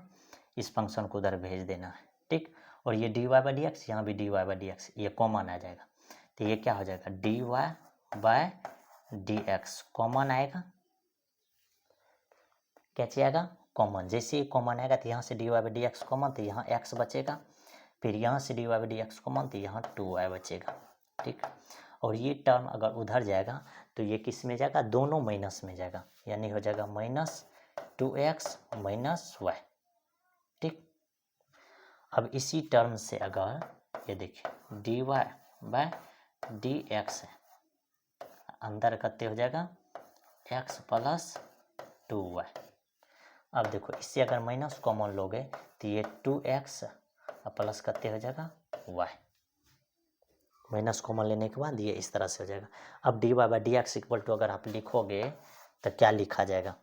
इस फंक्शन को उधर भेज देना है। ठीक, और ये d y by d x यहाँ भी d y by d x ये कॉमन आ जाएगा, तो ये क्या हो जाएगा d y by d x common आएगा, क्या चाहिएगा कॉमन। जैसे ही कॉमन आएगा तो यहाँ से d y by d x common, तो यहाँ एक्स बचेगा, फिर यहाँ से d y by d x common तो यहाँ 2y बचेगा। ठीक, और ये टर्म अगर उधर जाएगा तो ये किस में जाएगा, दोनों माइनस में जाएगा, यानी हो जाएगा माइनस 2x माइनस वाई। ठीक, अब इसी टर्म से अगर ये देखिए d y by d x है, अंदर करते हो जाएगा x प्लस 2y। अब देखो इससे अगर माइनस कॉमन लोगे तो ये 2x प्लस करते हो जाएगा y, माइनस कॉमन लेने के बाद ये इस तरह से हो जाएगा। अब d y by d x equal to अगर आप लिखोगे तो क्या लिखा जाएगा,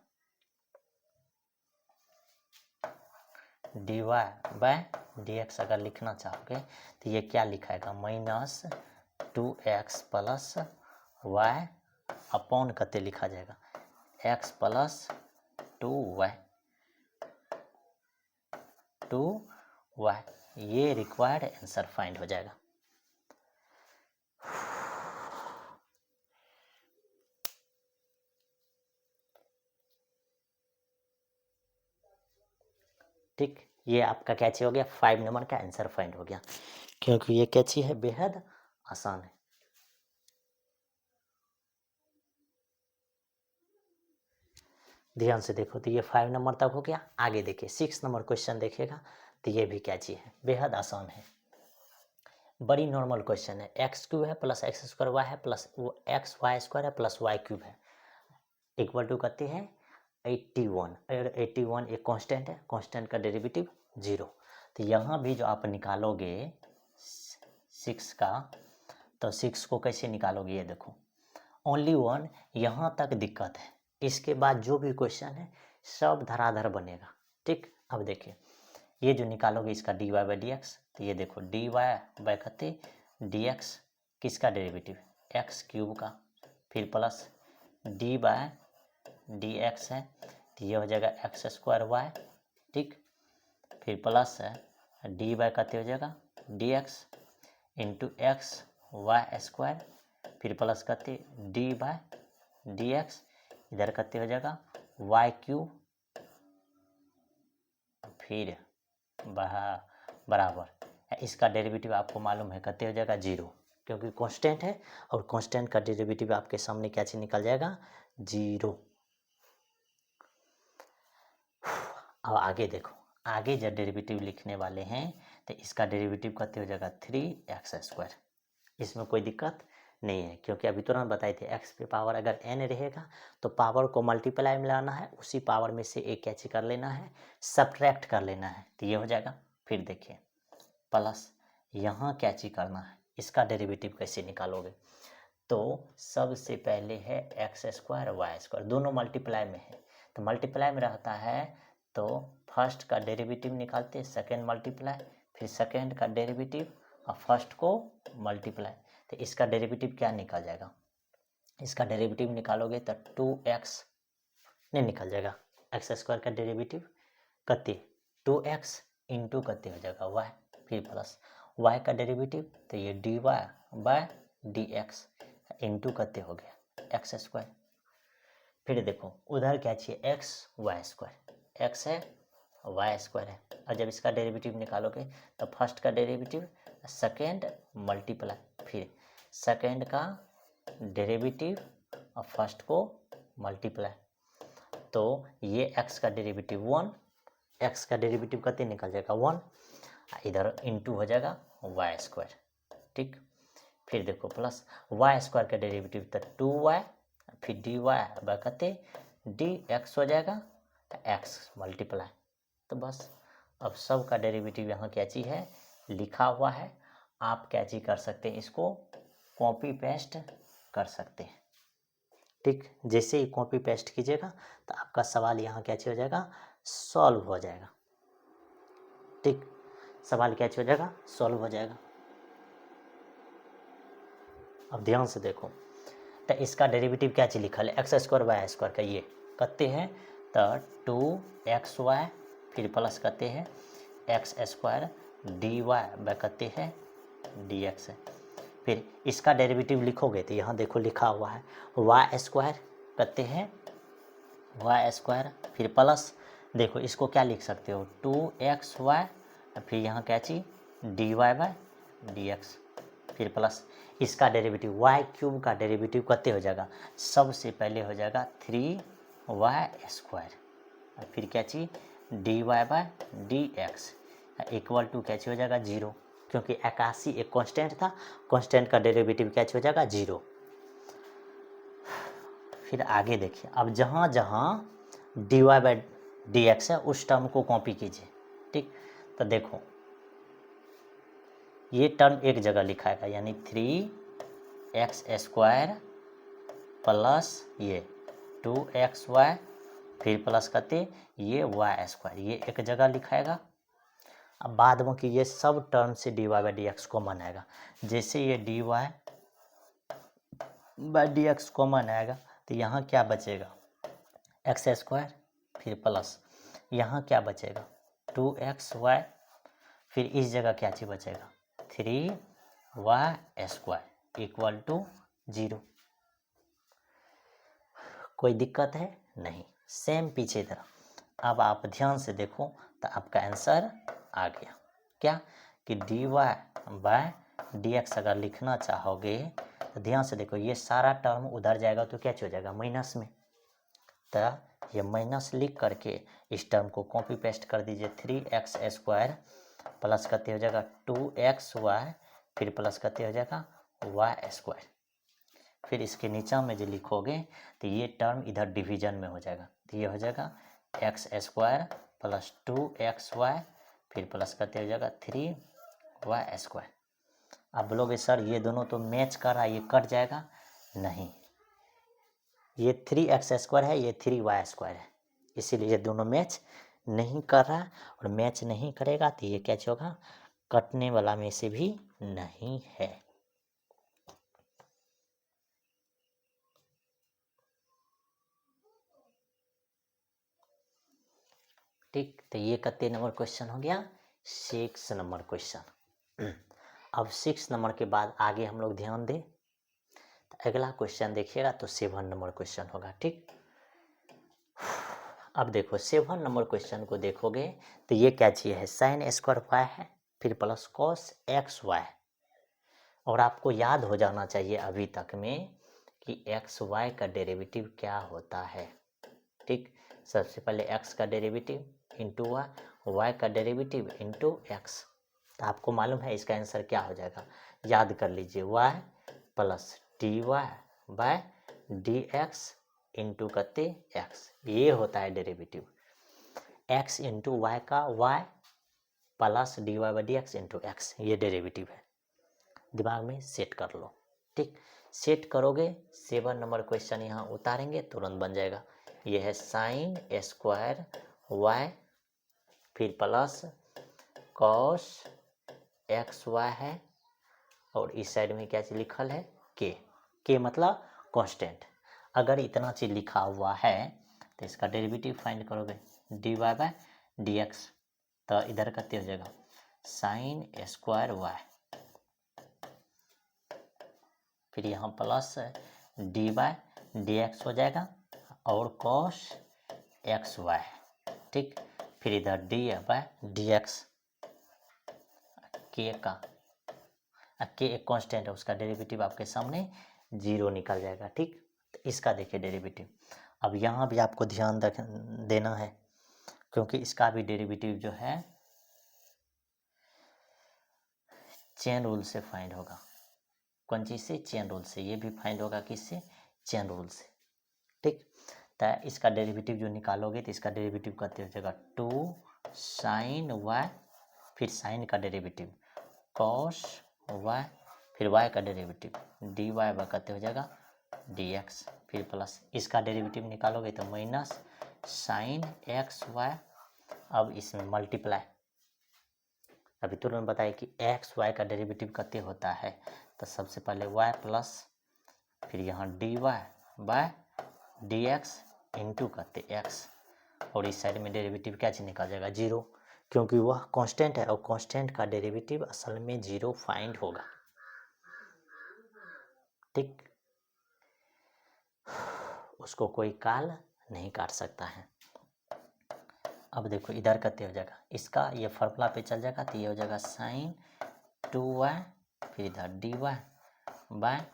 d y by d x अगर लिखना चाहोगे तो ये क्या लिखाएगा minus 2x plus y upon करते लिखा जाएगा x प्लस 2y ये रिक्वायर्ड आंसर फाइंड हो जाएगा। ठीक, ये आपका कैची हो गया, 5 नंबर का आंसर फाइंड हो गया, क्योंकि ये कैची है बेहद आसान है। ध्यान से देखो तो ये 5 नंबर तक हो गया। आगे देखिए 6 नंबर क्वेश्चन देखिएगा तो ये भी कैची है, बेहद आसान है, बड़ी नॉर्मल क्वेश्चन है। एक्स क्यूब है प्लस एक्स स्क्वायर वाई है प्लस एक्स वाई स्क्वायर है प्लस वाई क्यूब है इक्वल टू करते हैं 81। और 81 एक कांस्टेंट है, कांस्टेंट का डेरिवेटिव 0। तो यहाँ भी जो आप निकालोगे 6 का, तो 6 को कैसे निकालोगे, ये देखो ओनली 1 यहाँ तक दिक्कत है, इसके बाद जो भी क्वेश्चन है सब धराधर बनेगा। ठीक, अब देखिए ये जो निकालोगे इसका d y by d x, तो ये देखो डी वाई बाई करते डी एक्स किसका डेरिवेटिव, एक्स क्यूब का, फिर plus d by d x है तो ये हो जाएगा एक्स स्क्वायर वाई। ठीक, फिर प्लस है डी बाय करते हो जाएगा d x into x y square, फिर प्लस करते डी बाय डी एक्स इधर करते हो जाएगा वाई क्यूब, फिर बराबर इसका डेरिवेटिव आपको मालूम है कितने हो जाएगा 0, क्योंकि कांस्टेंट है और कांस्टेंट का डेरिवेटिव आपके सामने क्या चीज निकल जाएगा 0। अब आगे देखो, आगे जब डेरिवेटिव लिखने वाले हैं तो इसका डेरिवेटिव कितने हो जाएगा 3x²। इसमें कोई दिक्कत नहीं है, क्योंकि अभी तुरंत बताए थे x पे पावर अगर n रहेगा तो पावर को मल्टीप्लाई में लाना है, उसी पावर में से एक कैची कर लेना है, सब्ट्रैक्ट कर लेना है, तो ये हो जाएगा। फिर देखिए प्लस यहाँ कैची करना है, इसका डेरिवेटिव कैसे निकालोगे, तो सबसे पहले है x² y², दोनों मल्टीप्लाई में है तो मल्टीप्लाई में रहता है तो फर्स्ट का डेरिवेटिव निकालते, सेकेंड मल्टीप्लाई, फिर सेकेंड का डेरिवेटिव और फर्स्ट को मल्टीप्लाई, तो इसका डेरिवेटिव क्या निकल जाएगा, इसका डेरिवेटिव निकालोगे तो 2x नहीं निकल जाएगा, x² का डेरिवेटिव कते 2x इंटू कते हो जाएगा y, फिर प्लस y का डेरिवेटिव तो ये dy बाय dx इंटू कते हो गया x²। फिर देखो उधर क्या चाहिए x² x है y² है, और जब इसका डेरिवेटिव निकालोगे तो फर्स्ट का डेरिवेटिव सेकेंड मल्टीप्लाई, फिर सेकेंड का डेरिवेटिव और फर्स्ट को मल्टीप्लाई, तो ये x का डेरिवेटिव 1, x का डेरिवेटिव कितने निकल जाएगा 1, इधर इंटू हो जाएगा y²। ठीक, फिर देखो प्लस y² का डेरिवेटिव तो 2y, फिर dy बाय कते dx हो जाएगा, x मल्टीप्लाई, तो बस अब सब का डेरिवेटिव यहाँ क्या चीज़ है लिखा हुआ है। आप क्या चीज़ कर सकते हैं, इसको कॉपी पेस्ट कर सकते हैं। ठीक, जैसे ही कॉपी पेस्ट कीजिएगा तो आपका सवाल यहाँ क्या चीज़ हो जाएगा सॉल्व हो जाएगा। ठीक, सवाल क्या चीज़ हो जाएगा सॉल्व हो जाएगा। अब ध्यान से देखो तो इसका डेरिवेटिव क्या चीज़ लिखा है x² y² का, ये कते हैं तो 2xy, फिर प्लस कते हैं x² dy बाय कते हैं dx है। फिर इसका डेरिवेटिव लिखोगे तो यहाँ देखो लिखा हुआ है y² कते हैं y², फिर प्लस देखो इसको क्या लिख सकते हो 2xy, फिर यहाँ क्या चीज़ dy बाय dx, फिर प्लस इसका डेरिवेटिव y³ का डेरिवेटिव कितने हो जाएगा, सबसे पहले हो जाएगा 3y², फिर क्या चीज़ dy by dx equal to क्या हो जाएगा 0, क्योंकि 81 एक कांस्टेंट था, कांस्टेंट का डेरिवेटिव क्या हो जाएगा 0। फिर आगे देखिए, अब जहाँ जहाँ dy बाय dx है उस टर्म को कॉपी कीजिए। ठीक, तो देखो ये टर्म एक जगह लिखाएगा, यानी 3x² प्लस ये 2xy, फिर प्लस करते ये y², ये एक जगह लिखाएगा। अब बाद में कि ये सब टर्म से dy बाय dx कॉमन आएगा, जैसे ये dy बाय dx कॉमन आएगा तो यहाँ क्या बचेगा x², फिर प्लस यहाँ क्या बचेगा 2xy, फिर इस जगह क्या चीज़ बचेगा 3y² इक्वल टू 0। कोई दिक्कत है नहीं, सेम पीछे तरह। अब आप ध्यान से देखो तो आपका आंसर आ गया, क्या कि dy बाय dx अगर लिखना चाहोगे तो ध्यान से देखो ये सारा टर्म उधर जाएगा तो क्या हो जाएगा माइनस में, तो ये माइनस लिख करके इस टर्म को कॉपी पेस्ट कर दीजिए 3x² प्लस करते हो जाएगा 2xy, फिर प्लस करते हो जाएगा y², फिर इसके नीचा में जो लिखोगे तो ये टर्म इधर डिवीजन में हो जाएगा, तो ये हो जाएगा x² प्लस 2xy, फिर प्लस करते हो जाएगा 3y²। अब बोलोगे सर ये दोनों तो मैच कर रहा है, ये कट जाएगा, नहीं, ये 3x² है, ये 3y² है, इसीलिए ये दोनों मैच नहीं कर रहा है, और मैच नहीं करेगा तो ये क्या होगा कटने वाला में से भी नहीं है। ठीक, तो ये कितने नंबर क्वेश्चन हो गया 6 नंबर क्वेश्चन। अब 6 नंबर के बाद आगे हम लोग ध्यान दें तो अगला क्वेश्चन देखिएगा तो 7 नंबर क्वेश्चन होगा। ठीक, अब देखो 7 नंबर क्वेश्चन को देखोगे तो ये क्या चीज़ है sin² y है, फिर प्लस कॉस एक्स वाई। और आपको याद हो जाना चाहिए अभी तक में कि एक्स वाई का डेरिवेटिव क्या होता है। ठीक, सबसे पहले एक्स का डेरिवेटिव इंटू वाई, वाई का डेरिवेटिव इंटू एक्स। तो आपको मालूम है इसका आंसर क्या हो जाएगा, याद कर लीजिए, y plus d y by d x into कते एक्स, ये होता है डेरिवेटिव। एक्स इंटू वाई का y plus d y by d x into x, ये डेरिवेटिव है। दिमाग में सेट कर लो। ठीक, सेट करोगे 7 नंबर क्वेश्चन यहाँ उतारेंगे, तुरंत बन जाएगा। ये है साइन स्क्वायर वाई, फिर प्लस कॉस एक्स वाई है, और इस साइड में क्या चीज लिखल है, के मतलब कांस्टेंट। अगर इतना चीज लिखा हुआ है तो इसका डेरिवेटिव फाइंड करोगे, d y by d x, तो इधर करते हो जाएगा साइन स्क्वायर वाई, फिर यहाँ plus d by d x हो जाएगा, और कॉस एक्स वाई। ठीक, फिर इधर डी बाय डी एक्स, के का के एक कांस्टेंट है, उसका डेरिवेटिव आपके सामने 0 निकल जाएगा। ठीक, तो इसका देखिए डेरिवेटिव। अब यहाँ भी आपको ध्यान देना है, क्योंकि इसका भी डेरिवेटिव जो है चेन रूल से फाइंड होगा। कौन चीज़ से, चेन रूल से। ये भी फाइंड होगा किससे, चेन रूल से। ठीक, तो इसका डेरिवेटिव जो निकालोगे तो इसका डेरिवेटिव करते हो जाएगा 2 साइन वाई, फिर साइन का डेरिवेटिव कॉस वाई, फिर वाई का डेरिवेटिव डी वाई बाय करते हो जाएगा डी एक्स, फिर प्लस इसका डेरिवेटिव निकालोगे तो माइनस साइन एक्स वाई। अब इसमें मल्टीप्लाई, अभी तुरंत बताए कि एक्स वाई का डेरिवेटिव कितने होता है, तो सबसे पहले वाई प्लस फिर यहाँ d y by d x into करते एक्स, और इस साइड में डेरिवेटिव क्या चीज निकल जाएगा, 0, क्योंकि वह कांस्टेंट है और कांस्टेंट का डेरिवेटिव असल में 0 फाइंड होगा। ठीक, उसको कोई काल नहीं काट सकता है। अब देखो इधर करते हो जाएगा, इसका ये फॉर्मूला पे चल जाएगा, तो ये हो जाएगा साइन 2y, फिर इधर d y by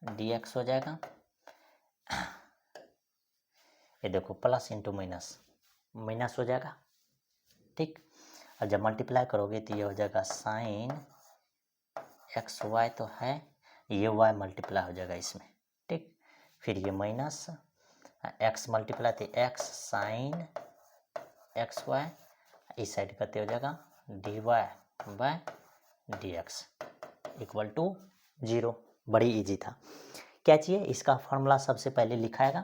d x हो जाएगा। ये देखो प्लस इंटू माइनस, माइनस हो जाएगा। ठीक, और जब मल्टीप्लाई करोगे तो ये हो जाएगा साइन एक्स वाई, तो है ये वाई मल्टीप्लाई हो जाएगा इसमें। ठीक, फिर ये माइनस एक्स मल्टीप्लाई तो एक्स साइन एक्स वाई, इस साइड करते हो जाएगा d y by d x equal to 0। बड़ी इजी था। क्या चाहिए, इसका फार्मूला सबसे पहले लिखाएगा,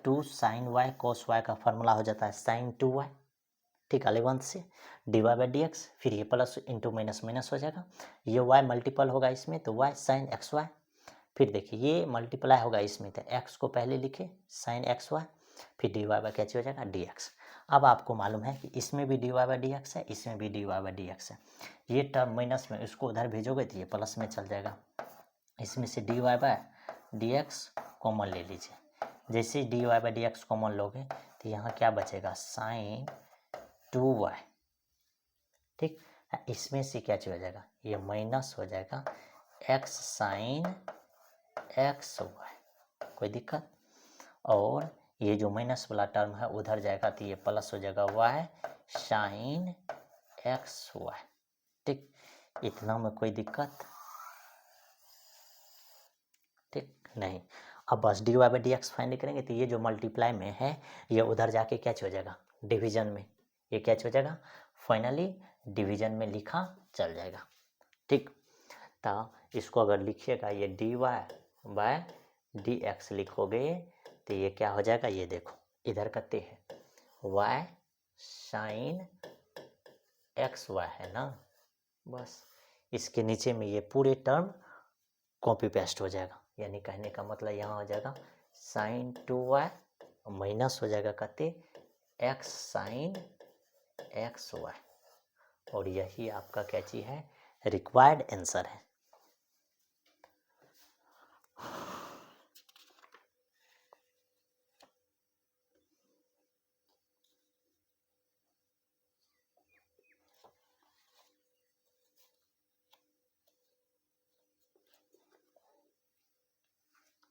2 साइन वाई कोस वाई का फार्मूला हो जाता है साइन 2y। ठीक, 11 से d y by d x, फिर ये प्लस इंटू माइनस माइनस हो जाएगा, ये y मल्टीपल होगा इसमें तो y साइन एक्स वाई, फिर देखिए ये मल्टीप्लाई होगा इसमें तो x को पहले लिखे साइन एक्स वाई, फिर डी वाई बाई क्या हो जाएगा डी एक्स। अब आपको मालूम है कि इसमें भी d y by d x है, इसमें भी d y by d x है। ये टर्म माइनस में, इसको उधर भेजोगे तो ये प्लस में चल जाएगा। इसमें से d y by d x common ले लीजिए, जैसे d y by d x common लोगे तो यहाँ क्या बचेगा साइन 2y। ठीक, इसमें से क्या हो जाएगा, ये माइनस हो जाएगा x साइन एक्स वाई, कोई दिक्कत। और ये जो माइनस वाला टर्म है उधर जाएगा तो ये प्लस हो जाएगा y साइन एक्स वाई। ठीक, इतना में कोई दिक्कत ठीक नहीं। अब बस d y by d x find करेंगे तो ये जो मल्टीप्लाई में है ये उधर जाके क्या हो जाएगा, डिवीजन में, ये क्या हो जाएगा, फाइनली डिवीजन में लिखा चल जाएगा। ठीक, तो इसको अगर लिखिएगा ये d y by d x लिखोगे तो ये क्या हो जाएगा, ये देखो इधर करते हैं वाई साइन एक्स वाई है ना, बस इसके नीचे में ये पूरे टर्म कॉपी पेस्ट हो जाएगा। यानी कहने का मतलब यहाँ हो जाएगा साइन 2y माइनस हो जाएगा कहते एक्स साइन एक्स वाई, और यही आपका क्या चीज है, रिक्वायर्ड आंसर है।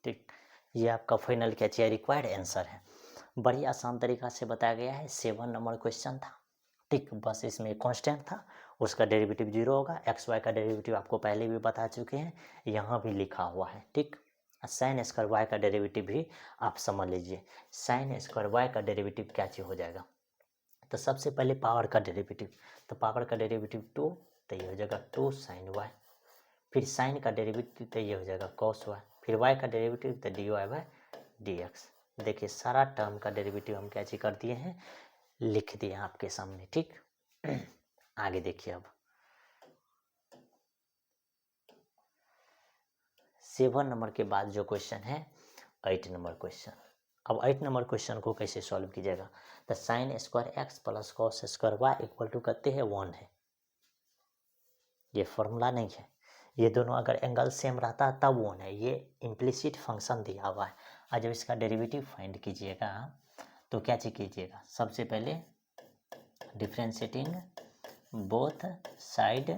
ठीक, ये आपका फाइनल क्या चाहिए रिक्वायर्ड आंसर है। बड़ी आसान तरीका से बताया गया है। 7 नंबर क्वेश्चन था। ठीक, बस इसमें कांस्टेंट था, उसका डेरिवेटिव 0 होगा। एक्स वाई का डेरिवेटिव आपको पहले भी बता चुके हैं, यहाँ भी लिखा हुआ है। ठीक, साइन स्क्वायर वाई का डेरिवेटिव भी आप समझ लीजिए। साइन स्क्वायर वाई का डेरिवेटिव क्या चीज हो जाएगा, तो सबसे पहले पावर का डेरिवेटिव, तो पावर का डेरिवेटिव 2, तो ये हो जाएगा 2 साइन वाई। फिर साइन का डेरिवेटिव तो ये हो जाएगा कॉस वाई। फिर वाई का डेरिवेटिव तो d y by d x. देखिए सारा टर्म का डेरिवेटिव हम क्या चीज कर दिए हैं, लिख दिए आपके सामने। ठीक, आगे देखिए अब 7 नंबर के बाद जो क्वेश्चन है 8 नंबर क्वेश्चन। अब 8 नंबर क्वेश्चन को कैसे सॉल्व कीजिएगा, तो sine square x plus cos square y equal to करते हैं 1 है। ये फॉर्मूला नहीं है, ये दोनों अगर एंगल सेम रहता तब 1 है। ये इम्प्लिसिट फंक्शन दिया हुआ है। और जब इसका डेरिवेटिव फाइंड कीजिएगा तो क्या चीज कीजिएगा, सबसे पहले differentiating both side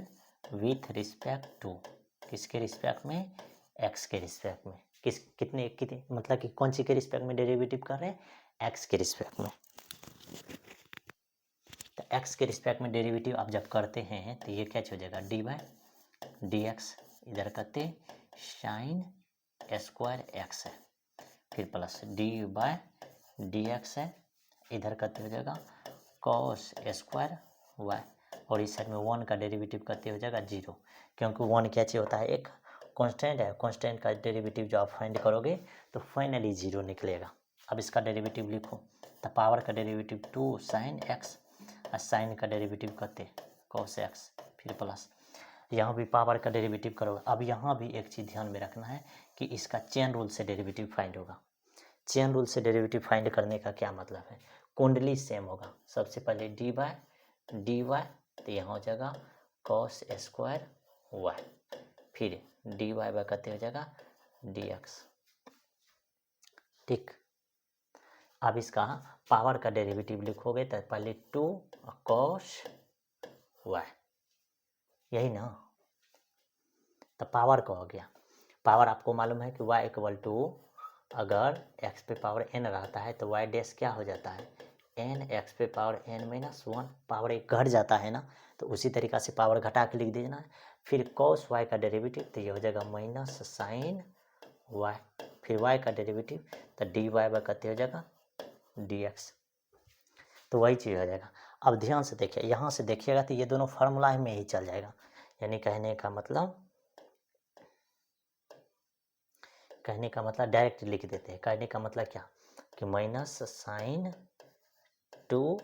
with respect to, किसके रिस्पेक्ट में, एक्स के रिस्पेक्ट में। कितने मतलब कि कौन सी के रिस्पेक्ट में डेरिवेटिव कर रहे हैं, एक्स के रिस्पेक्ट में। तो एक्स के रिस्पेक्ट में डेरिवेटिव आप जब करते हैं तो ये क्या हो जाएगा, डी बाई डी एक्स, इधर करते साइन स्क्वायर एक्स है, फिर plus d by d x है, इधर करते हो जाएगा कॉस स्क्वायर वाई, और इस साइड में 1 का डेरिवेटिव करते हो जाएगा 0, क्योंकि 1 क्या चीज होता है, एक कांस्टेंट है। कांस्टेंट का डेरिवेटिव जो आप फाइंड करोगे तो फाइनली 0 निकलेगा। अब इसका डेरिवेटिव लिखो, तो पावर का डेरिवेटिव 2 साइन एक्स, और साइन का डेरिवेटिव करते कॉस एक्स, फिर प्लस यहाँ भी पावर का डेरिवेटिव करोगे। अब यहाँ भी एक चीज़ ध्यान में रखना है कि इसका चेन रूल से डेरिवेटिव फाइंड होगा। चेन रूल से डेरिवेटिव फाइंड करने का क्या मतलब है, कुंडली सेम होगा। सबसे पहले डी बाय डी वाई, तो यहाँ हो जाएगा कॉस स्क्वायर वाई, फिर डी वाई बाय करते हो जाएगा डी एक्स। ठीक, अब इसका पावर का डेरिवेटिव लिखोगे तो पहले 2 कॉस वाई, यही ना, तो पावर का हो गया। पावर आपको मालूम है कि y इक्वल टू, अगर x पे पावर n रहता है तो y डैश क्या हो जाता है, n x पे पावर n माइनस 1, पावर एक घट जाता है ना, तो उसी तरीका से पावर घटा के लिख देना है। फिर cos y का डेरिवेटिव तो ये हो जाएगा माइनस साइन y, फिर y का डेरिवेटिव तो डी वाई बाय करते हो जाएगा डी एक्स, तो वही चीज़ हो जाएगा। अब ध्यान से देखिए, यहाँ से देखिएगा तो ये दोनों फार्मूला में ही चल जाएगा। यानी कहने का मतलब डायरेक्ट लिख देते हैं। कहने का मतलब क्या, कि माइनस साइन 2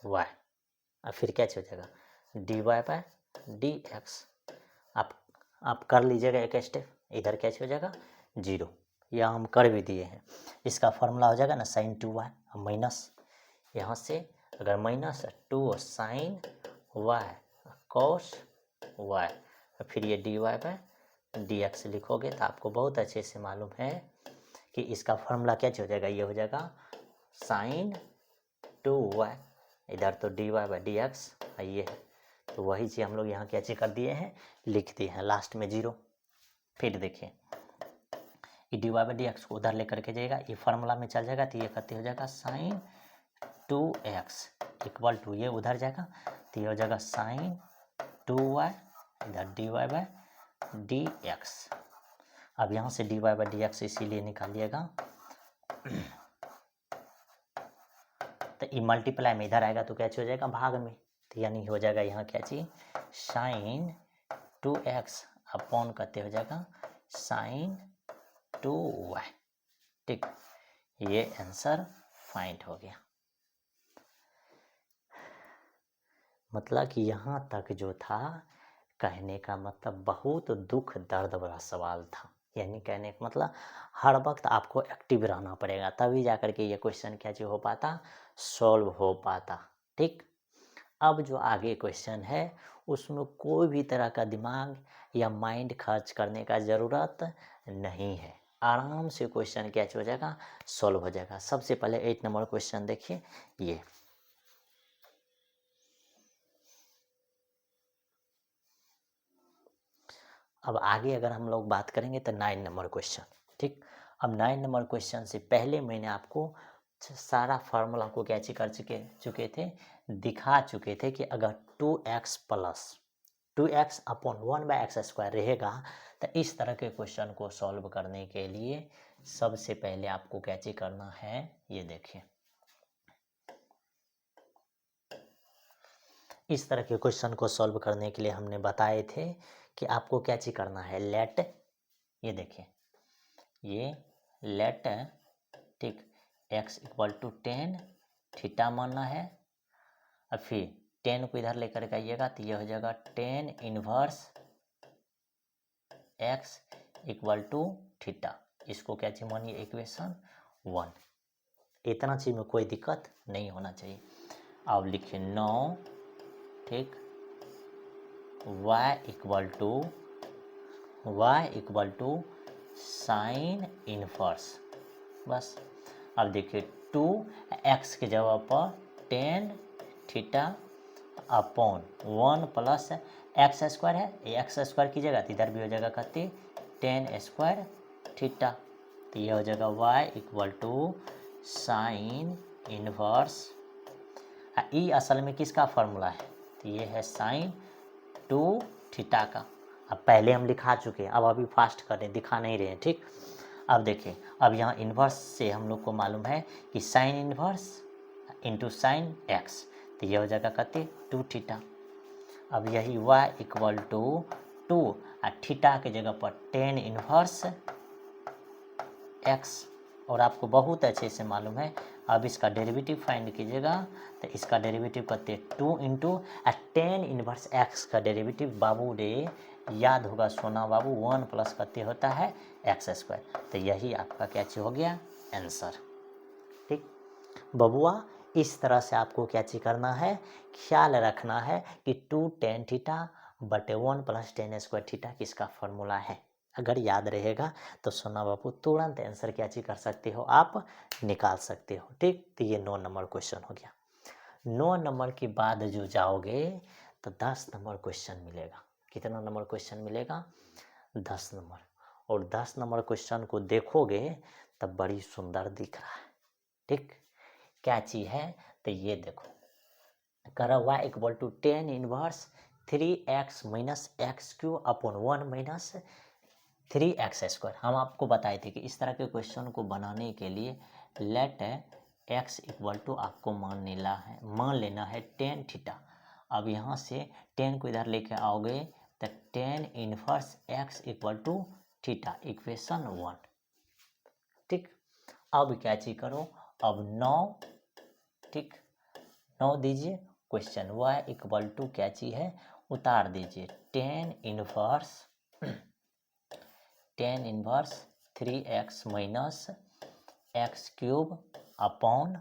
वाई, और फिर क्या हो जाएगा d y by d x. आप कर लीजिएगा एक स्टेप, इधर क्या हो जाएगा 0, या हम कर भी दिए हैं। इसका फॉर्मूला हो जाएगा ना साइन 2 वाई माइनस, यहाँ से अगर minus 2 sine y cos y, फिर ये d y by d x लिखोगे तो आपको बहुत अच्छे से मालूम है कि इसका फॉर्मूला क्या हो जाएगा, ये हो जाएगा साइन 2 वाई, इधर तो d y by d x ये है, तो वही चीज़ हम लोग यहाँ क्या चीज कर दिए हैं, लिख दिए हैं लास्ट में 0। फिर देखिए ये d y by d x को उधर लेकर के जाएगा, ये फार्मूला में चल जाएगा, तो ये करते हो जाएगा साइन 2x इक्वल टू, ये उधर जाएगा तो ये हो जाएगा साइन 2y, इधर d y by d x. अब यहाँ से d y by d x इसीलिए निकालिएगा, तो ये मल्टीप्लाई में इधर आएगा तो क्या हो जाएगा भाग में, तो यानी हो जाएगा यहाँ क्या चीज साइन 2x अपॉन करते हो जाएगा साइन 2y। ठीक, ये आंसर फाइंड हो गया। मतलब कि यहाँ तक जो था, कहने का मतलब बहुत दुख दर्द वाला सवाल था। यानी कहने का मतलब हर वक्त आपको एक्टिव रहना पड़ेगा, तभी जाकर के ये क्वेश्चन क्या जो हो पाता, सॉल्व हो पाता। ठीक, अब जो आगे क्वेश्चन है उसमें कोई भी तरह का दिमाग या माइंड खर्च करने का ज़रूरत नहीं है, आराम से क्वेश्चन क्या हो जाएगा, सॉल्व हो जाएगा। सबसे पहले 8 नंबर क्वेश्चन देखिए, ये अब आगे अगर हम लोग बात करेंगे तो 9 नंबर क्वेश्चन। ठीक, अब 9 नंबर क्वेश्चन से पहले मैंने आपको सारा फार्मूला को क्या कर चुके थे, दिखा चुके थे कि अगर 2x plus 2x upon 1/x² रहेगा तो इस तरह के क्वेश्चन को सॉल्व करने के लिए सबसे पहले आपको क्या करना है, ये देखिए इस तरह के क्वेश्चन को सॉल्व करने के लिए हमने बताए थे कि आपको क्या करना है, लेट, ये देखिए ये लेट ठीक x इक्वल टू 10 थीटा मानना है। और फिर 10 को इधर लेकर के आइएगा तो ये हो जाएगा 10 inverse x equal to theta. इसको क्या चाहिए मानिए, इक्वेशन 1। इतना चीज में कोई दिक्कत नहीं होना चाहिए। अब लिखिए 9 ठीक y equal to sine inverse, बस। अब देखिए 2x के जगह पर 10 थीटा अपॉन 1 प्लस x² है, ये x² की जगह इधर भी हो जाएगा कहते 10² थीटा। तो ये हो जाएगा y equal to sine inverse. ये असल में किसका फार्मूला है, तो ये है साइन 2 थीटा का। अब पहले हम लिखा चुके हैं, अब अभी फास्ट कर रहे हैं, दिखा नहीं रहे हैं, ठीक। अब देखिए, अब यहाँ इन्वर्स से हम लोग को मालूम है कि sign inverse into sine x, तो ये हो जाएगा कहते 2 थीटा। अब यही y इक्वल टू 2 और थीटा के जगह पर 10 इन्वर्स x, और आपको बहुत अच्छे से मालूम है। अब इसका डेरिवेटिव फाइंड कीजिएगा तो इसका डेरिवेटिव करते 2 इंटू 10 इनवर्स x का डेरिवेटिव, बाबू रे याद होगा सोना बाबू, 1 प्लस करते होता है x²। तो यही आपका क्या चीज हो गया, आंसर, ठीक। बबुआ इस तरह से आपको क्या चीज करना है, ख्याल रखना है कि 2 tan थीटा बटे 1 प्लस 10² थीटा किसका फॉर्मूला है। अगर याद रहेगा तो सोना बाबू तुरंत आंसर क्या चीज कर सकते हो, आप निकाल सकते हो, ठीक। तो ये 9 नंबर क्वेश्चन हो गया। 9 नंबर के बाद जो जाओगे तो 10 नंबर क्वेश्चन मिलेगा। कितना नंबर क्वेश्चन मिलेगा, 10 नंबर। और 10 नंबर क्वेश्चन को देखोगे तब बड़ी सुंदर दिख रहा है, ठीक। क्या चीज है, तो ये देखो करा y equal to 10 inverse 3x minus x³ upon 1 minus 3x²। हम आपको बताए थे कि इस तरह के क्वेश्चन को बनाने के लिए लेट x इक्वल टू आपको मान लेना है 10 थीटा। अब यहाँ से 10 को इधर लेके आओगे तो 10 inverse x equal to theta, equation 1, ठीक। अब क्या चीज करो, अब 9 ठीक 9 दीजिए, क्वेश्चन y इक्वल टू क्या चीज है, उतार दीजिए 10 inverse 3x minus x³ upon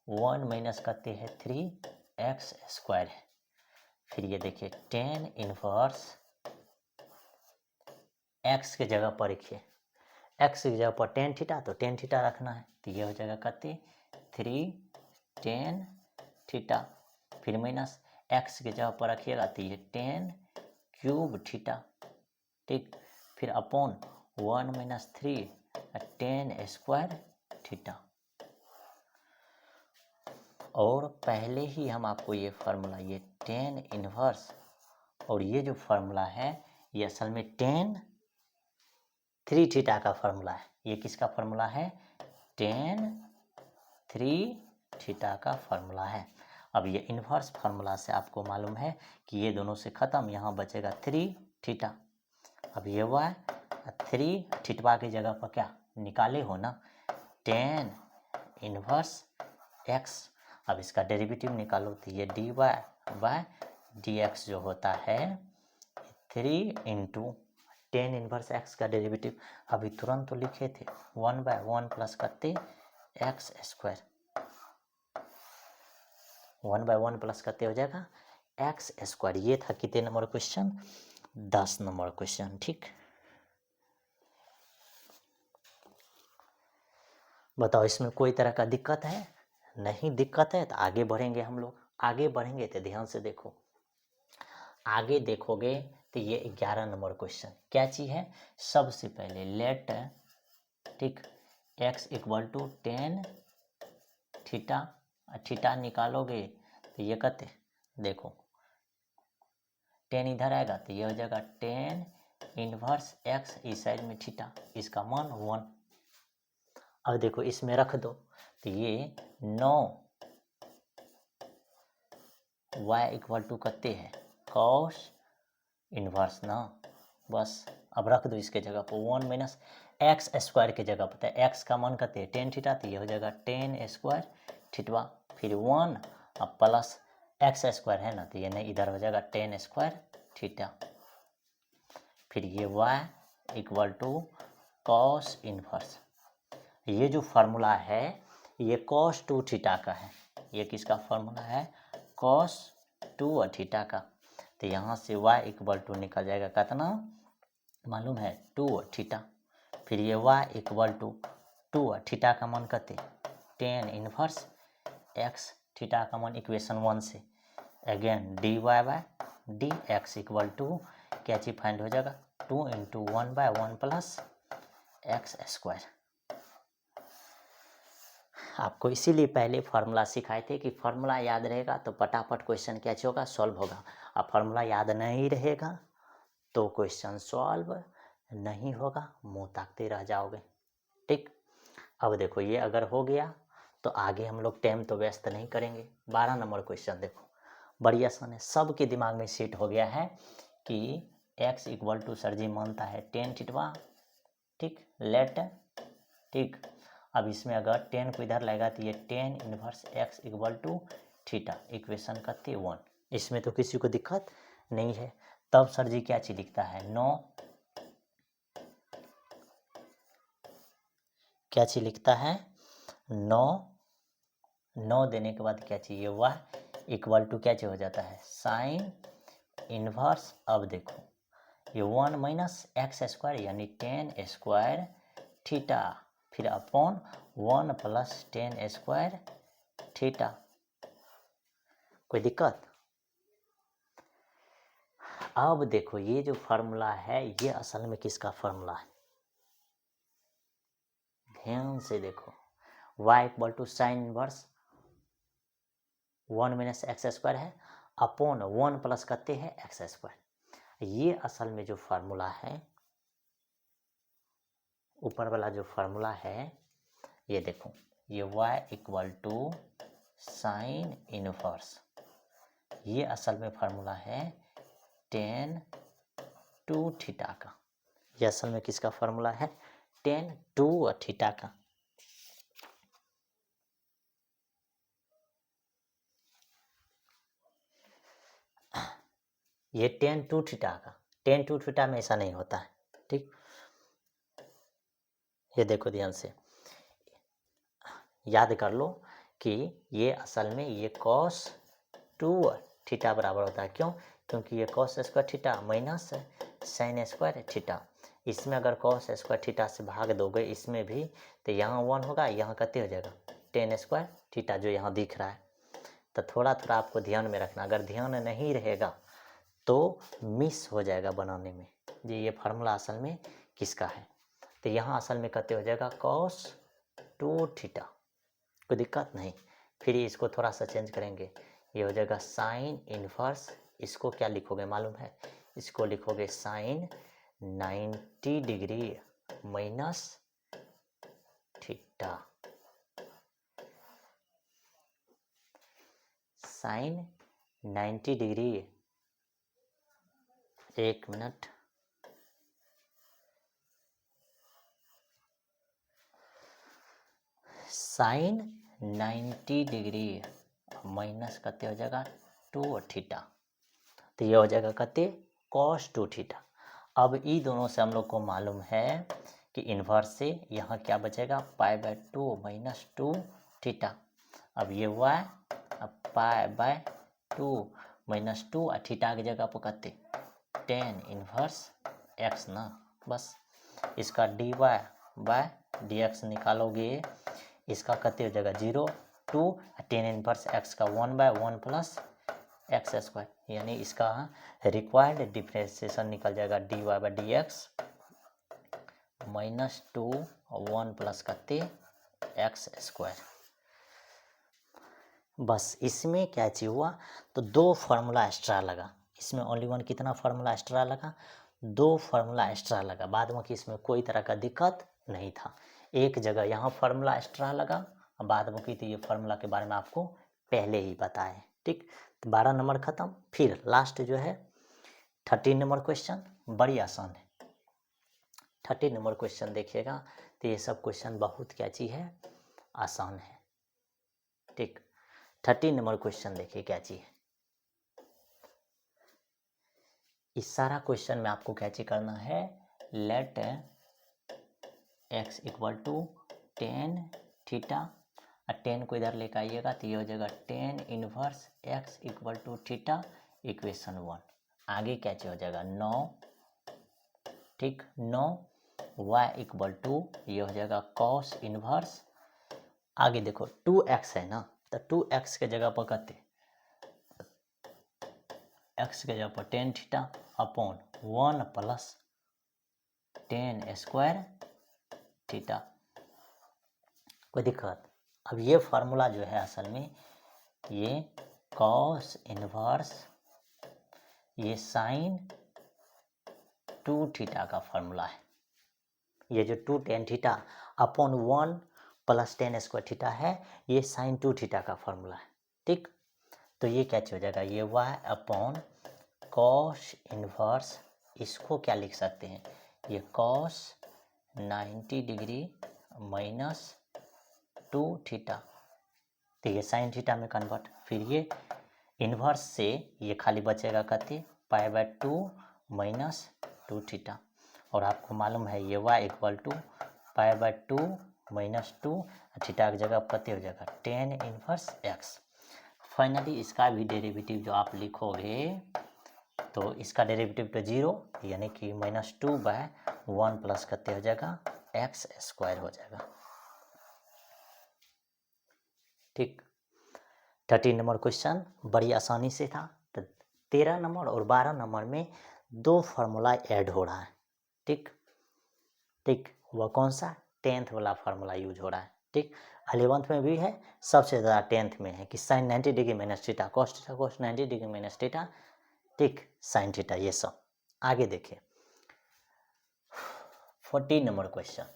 1 minus करते हैं 3x² है। फिर ये देखिए 10 इनवर्स x के जगह पर रखिए, x की जगह पर 10 थीटा, तो 10 थीटा रखना है, तो ये हो जाएगा कहते 3 10 थीटा। फिर माइनस x के जगह पर रखिएगा तो ये 10³ थीटा, ठीक। फिर अपॉन 1 माइनस 3 10² थीटा। और पहले ही हम आपको ये फार्मूला, ये 10 इनवर्स और ये जो फार्मूला है ये असल में 3 थीटा का फार्मूला है। ये किसका फार्मूला है, 3 थीटा का फार्मूला है। अब ये इन्वर्स फार्मूला से आपको मालूम है कि ये दोनों से खत्म, यहाँ बचेगा 3 थीटा। अब ये y 3 थीटा की जगह पर क्या निकाले हो ना, 10 इनवर्स x। अब इसका डेरिवेटिव निकालो तो ये dy बाय dx जो होता है 3 इंटू 10 इनवर्स x का डेरिवेटिव अभी तुरंत तो लिखे थे 1/1 प्लस करते x², 1/1 प्लस करते हो जाएगा x²। ये था कितने नंबर क्वेश्चन, 10 नंबर क्वेश्चन, ठीक। बताओ इसमें कोई तरह का दिक्कत है, नहीं दिक्कत है तो आगे बढ़ेंगे हम लोग। आगे बढ़ेंगे तो ध्यान से देखो, आगे देखोगे तो ये 11 नंबर क्वेश्चन क्या चीज है, सबसे पहले लेट ठीक x equal to ten theta, theta निकालोगे तो ये कते, देखो टेन इधर आएगा तो ये हो जाएगा टेन इनवर्स एक्स, इस साइड में थीटा, इसका मान 1। अब देखो इसमें रख दो तो ये 9 y इक्वल टू कते है कॉस इनवर्स ना, बस अब रख दो इसके जगह पर 1 माइनस एक्स स्क्वायर के जगह पता है एक्स का मान कते है टेन थीटा, तो ये हो जाएगा टेन स्क्वायर थीटा, फिर 1 अब प्लस एक्स स्क्वायर है ना, तो ये नहीं इधर हो जाएगा टेन स्क्वायर थीटा, फिर ये y equal to cos inverse. ये जो फार्मूला है ये कॉस 2 थीटा का है, ये किसका फार्मूला है कॉस 2 थीटा का, तो यहाँ से y इक्वल टू निकल जाएगा कितना मालूम है 2 थीटा, फिर ये y इक्वल टू 2 थीटा का मान कते टेन इनवर्स एक्स, थीटा का मान इक्वेशन 1 से again d y by d x equal to क्या चीज फाइंड हो जाएगा 2 इंटू 1/1 प्लस एक्स स्क्वायर। आपको इसीलिए पहले फार्मूला सिखाए थे कि फार्मूला याद रहेगा तो फटाफट क्वेश्चन क्या होगा सॉल्व होगा, अब फार्मूला याद नहीं रहेगा तो क्वेश्चन सॉल्व नहीं होगा, मुंह ताकते रह जाओगे। ठीक, अब देखो ये अगर हो गया तो आगे हम लोग टाइम तो व्यस्त नहीं करेंगे। 12 नंबर क्वेश्चन देखो बड़ी आसान है, सबके दिमाग में सेट हो गया है कि x इक्वल टू सर जी मानता है टेन थीटा, ठीक लेट, ठीक अब इसमें अगर 10 को इधर लगेगा तो ये ten inverse x equal to theta, equation करते 1, इसमें तो किसी को दिक्कत नहीं है। तब सर जी क्या चीज लिखता है 9, क्या चीज लिखता है 9 देने के बाद क्या चाहिए y इक्वल टू क्या चीज हो जाता है साइन इनवर्स। अब देखो ये 1 माइनस एक्स स्क्वायर यानी टेन स्क्वायर थीटा, फिर upon 1 plus ten square theta, कोई दिक्कत। अब देखो ये जो फार्मूला है ये असल में किसका फार्मूला है, ध्यान से देखो y equal to sine inverse 1 minus x square है अपॉन 1 प्लस करते हैं एक्स स्क्वायर, ये असल में जो फार्मूला है ऊपर वाला जो फार्मूला है ये देखो ये y equal to sine inverse, ये असल में फार्मूला है टेन टू थीटा का, ये असल में किसका फार्मूला है टेन टू थीटा का। ये टेन टू थीटा का, टेन टू थीटा में ऐसा नहीं होता है, ठीक ये देखो ध्यान से याद कर लो कि ये असल में ये कॉस 2 थीटा बराबर होता है, क्यों क्योंकि ये cos square theta minus sign square theta, इसमें अगर कॉस स्क्वायर थीटा से भाग दोगे इसमें भी तो यहाँ 1 होगा, यहाँ कितने हो जाएगा टेन स्क्वायर थीटा जो यहाँ दिख रहा है। तो थोड़ा थोड़ा आपको ध्यान में रखना, अगर ध्यान नहीं रहेगा तो मिस हो जाएगा बनाने में। ये फार्मूला असल में किसका है, तो यहाँ असल में कितने हो जाएगा कॉस 2 थीटा, कोई दिक्कत नहीं। फिर इसको थोड़ा सा चेंज करेंगे, ये हो जाएगा साइन इनवर्स, इसको क्या लिखोगे मालूम है, इसको लिखोगे sine 90 degree minus theta, sine 90 degree, एक मिनट साइन 90 डिग्री माइनस कते हो जाएगा 2 थीटा, तो ये हो जाएगा कते कॉस 2 थीटा। अब ये दोनों से हम लोग को मालूम है कि इन्वर्स से यहाँ क्या बचेगा π/2 माइनस 2 थीटा, अब ये y अब π/2 माइनस 2 और थीटा की जगह पर कते टेन इन्वर्स x ना, बस इसका dy बाय dx निकालोगे, इसका कते हो जाएगा 0 2 टेन इनवर्स x का 1/1 प्लस एक्स स्क्वायर, यानी इसका रिक्वायर्ड डिफरेंशिएशन निकल जाएगा dy by d x -2 1 plus कते एक्स स्क्वायर। बस इसमें क्या चीज हुआ, तो दो फार्मूला एक्स्ट्रा लगा। इसमें ओनली वन कितना फार्मूला एक्स्ट्रा लगा, दो फार्मूला एक्स्ट्रा लगा। बाद में कि इसमें कोई तरह का दिक्कत नहीं था। एक जगह यहाँ फार्मूला एक्स्ट्रा लगा, बाद में की तो ये फार्मूला के बारे में आपको पहले ही बताए। ठीक, तो 12 नंबर खत्म। फिर लास्ट जो है 13 नंबर क्वेश्चन, बड़ी आसान है। 13 नंबर क्वेश्चन देखिएगा, तो ये सब क्वेश्चन बहुत क्या चीज है, आसान है। ठीक, 13 नंबर क्वेश्चन देखिए क्या चीज है। इस सारा क्वेश्चन में आपको क्या चीज करना है, let x equal to ten theta, और टेन को इधर लेकर आइएगा तो ये हो जाएगा ten inverse x equal to theta, equation 1। आगे क्या चीज हो जाएगा 9, ठीक 9 y इक्वल टू ये हो जाएगा कॉस इनवर्स। आगे देखो 2x है ना, तो 2x के जगह पर कते, x के जगह पर tan theta upon 1 plus ten square theta. कोई दिक्कत? अब ये फार्मूला जो है असल में ये कॉस इनवर्स ये साइन 2 थीटा का फार्मूला है। ये जो 2 tan theta upon 1 plus ten square theta है, ये साइन 2 थीटा का फार्मूला है। ठीक, तो ये क्या हो जाएगा, ये y अपॉन कॉस इनवर्स, इसको क्या लिख सकते हैं, ये कॉस 90 डिग्री माइनस 2 थीटा, तो ये साइन थीटा में कन्वर्ट। फिर ये इन्वर्स से ये खाली बचेगा कते π/2 माइनस 2 थीटा, और आपको मालूम है ये y equal to π/2 minus 2, theta की जगह कते हो जाएगा टेन इनवर्स x। फाइनली इसका भी डेरिवेटिव जो आप लिखोगे तो इसका डेरिवेटिव तो 0, यानी कि -2/1 प्लस कते हो जाएगा x स्क्वायर हो जाएगा। ठीक, 13 नंबर क्वेश्चन बड़ी आसानी से था। तो 13 नंबर और 12 नंबर में दो फार्मूला ऐड हो रहा है। ठीक ठीक, वह कौन सा, 10th वाला फार्मूला यूज हो रहा है। ठीक, 11th में भी है, सबसे ज़्यादा 10th में है कि sine 90 degree minus theta cos 90 degree minus theta, ठीक साइन थीटा, ये सब। आगे देखिए 14 नंबर क्वेश्चन।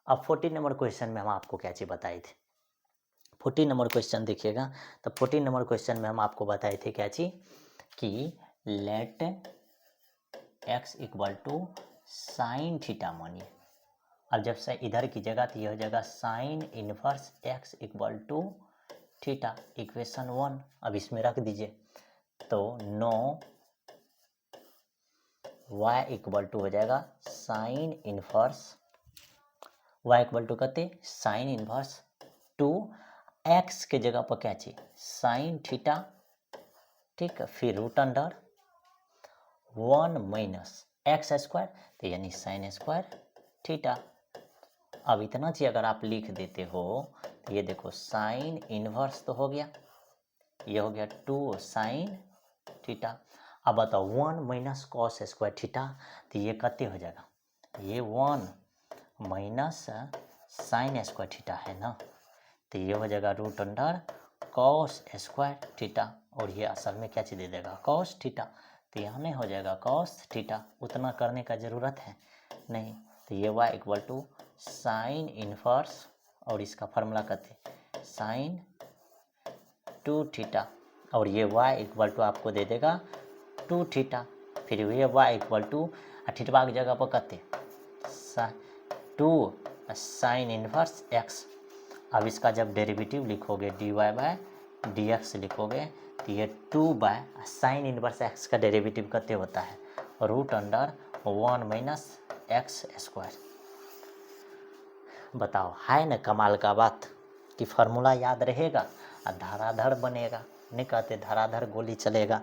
अब 14 नंबर क्वेश्चन में हम आपको क्या चीज़ बताए थे, 14 नंबर क्वेश्चन देखिएगा। तो 14 नंबर क्वेश्चन में हम आपको बताए थे क्या चीज, कि let x equal to sine theta मानिए। अब जब से इधर की जगह तो यह हो जाएगा sine inverse x equal to theta, equation 1। अब इसमें रख दीजिए, तो 9 y इक्वल टू हो जाएगा sine inverse, y equal to कहते साइन इनवर्स 2, x के जगह पर क्या चाहिए साइन थीटा, ठीक, फिर root under 1 minus x square, तो यानी साइन स्क्वायर थीटा। अब इतना चीज अगर आप लिख देते हो तो ये देखो साइन इनवर्स तो हो गया, ये हो गया 2 साइन थीटा। अब बताओ 1 माइनस कॉस स्क्वायर थीटा, तो ये कते हो जाएगा, ये 1 माइनस साइन स्क्वायर थीटा है ना, तो ये हो जाएगा root under cos square theta, और ये असल में क्या चीज़ दे देगा कॉस थीटा, तो यहाँ में हो जाएगा कॉस थीटा। उतना करने का ज़रूरत है नहीं, तो ये y equal to sine inverse, और इसका फार्मूला कहते साइन 2 थीटा, और ये y इक्वल टू आपको दे देगा 2 थीटा। फिर ये y इक्वल टू थीटा की जगह पर कहते 2 साइन इनवर्स x। अब इसका जब डेरिवेटिव लिखोगे dy/dx लिखोगे, तो ये 2 साइन इनवर्स x का डेरिवेटिव कितने होता है root under 1 minus x square. बताओ है ना कमाल का बात, कि फार्मूला याद रहेगा और धराधर बनेगा। नहीं कहते धराधर गोली चलेगा,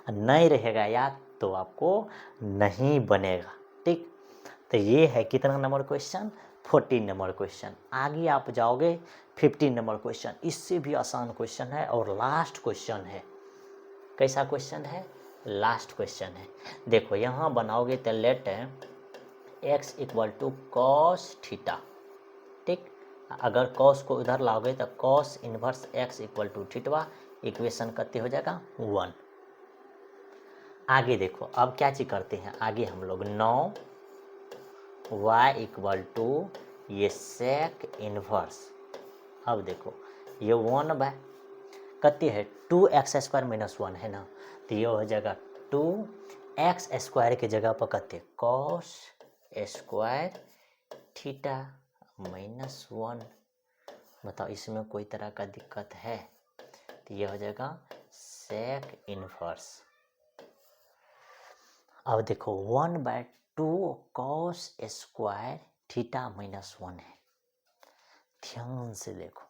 नहीं रहेगा याद तो आपको नहीं बनेगा। ठीक, तो ये है कितना नंबर क्वेश्चन, 14 नंबर क्वेश्चन। आगे आप जाओगे 15 नंबर क्वेश्चन, इससे भी आसान क्वेश्चन है और लास्ट क्वेश्चन है। कैसा क्वेश्चन है, लास्ट क्वेश्चन है। देखो यहाँ बनाओगे तो let x equal to cos theta. ठीक, अगर कॉस को इधर लाओगे तो cos inverse x equal to theta, equation कितनी हो जाएगा 1। आगे देखो अब क्या चीज करते हैं, आगे हम लोग 9 y इक्वल टू ये सेक इनवर्स। अब देखो ये 1 कितनी है 2x² - 1 है ना, तो ये हो जाएगा 2x² की जगह पर कितने कॉस स्क्वायर थीटा -1। बताओ इसमें कोई तरह का दिक्कत है, तो ये हो जाएगा सेक इनवर्स। अब देखो 1/2 कॉस स्क्वायर थीटा -1 है। ध्यान से देखो,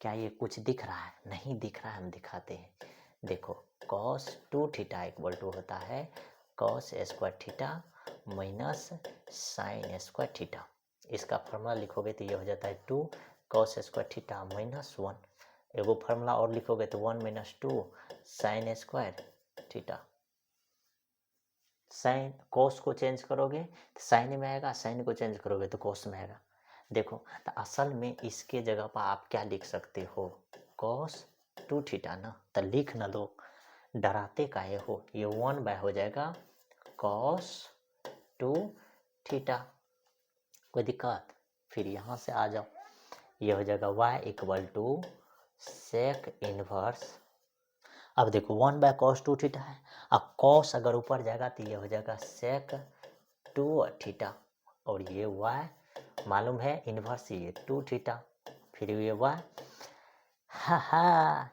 क्या ये कुछ दिख रहा है? नहीं दिख रहा है, हम दिखाते हैं। देखो cos 2 थीटा इक्वल टू होता है cos square theta minus sign square theta. इसका फॉर्मूला लिखोगे तो ये हो जाता है 2 cos स्क्वायर थीटा -1। एगो फार्मूला और लिखोगे तो 1 - 2 sine square theta. Sine cos को चेंज करोगे तो साइन में आएगा, साइन को चेंज करोगे तो cos में आएगा। देखो तो असल में इसके जगह पर आप क्या लिख सकते हो cos 2 थीटा ना, तो लिख ना दो, डराते काहे हो। ये 1 हो जाएगा cos 2 थीटा, कोई दिक्कत? फिर यहाँ से आ जाओ, ये हो जाएगा y equal to sec inverse. अब देखो 1/cos 2 थीटा है, अब cos अगर ऊपर जाएगा तो ये हो जाएगा सेक 2 थीटा, और ये y मालूम है इनवर्स ये 2 थीटा, फिर ये y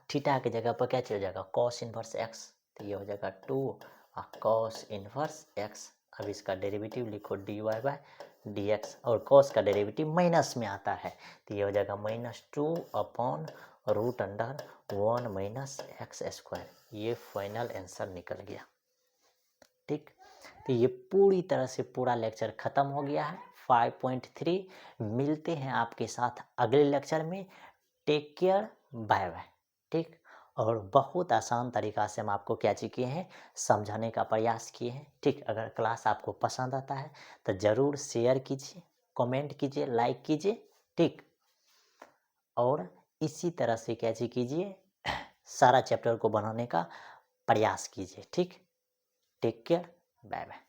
थीटा की जगह पर क्या हो जाएगा cos इनवर्स x, तो ये हो जाएगा 2 और cos इनवर्स x। अब इसका डेरिवेटिव लिखो dy/dx, और cos का डेरिवेटिव माइनस में आता है, तो ये हो जाएगा -2/√1 - x²। ये फाइनल आंसर निकल गया। ठीक, तो ये पूरी तरह से पूरा लेक्चर ख़त्म हो गया है 5.3। मिलते हैं आपके साथ अगले लेक्चर में। Take care, bye bye. ठीक, और बहुत आसान तरीका से हम आपको क्या चीज़ किए हैं समझाने का प्रयास किए हैं। ठीक, अगर क्लास आपको पसंद आता है तो ज़रूर शेयर कीजिए, कमेंट कीजिए, लाइक कीजिए। ठीक, और इसी तरह से क्या चीज़ कीजिए सारा चैप्टर को बनाने का प्रयास कीजिए। ठीक, टेक केयर, बाय बाय।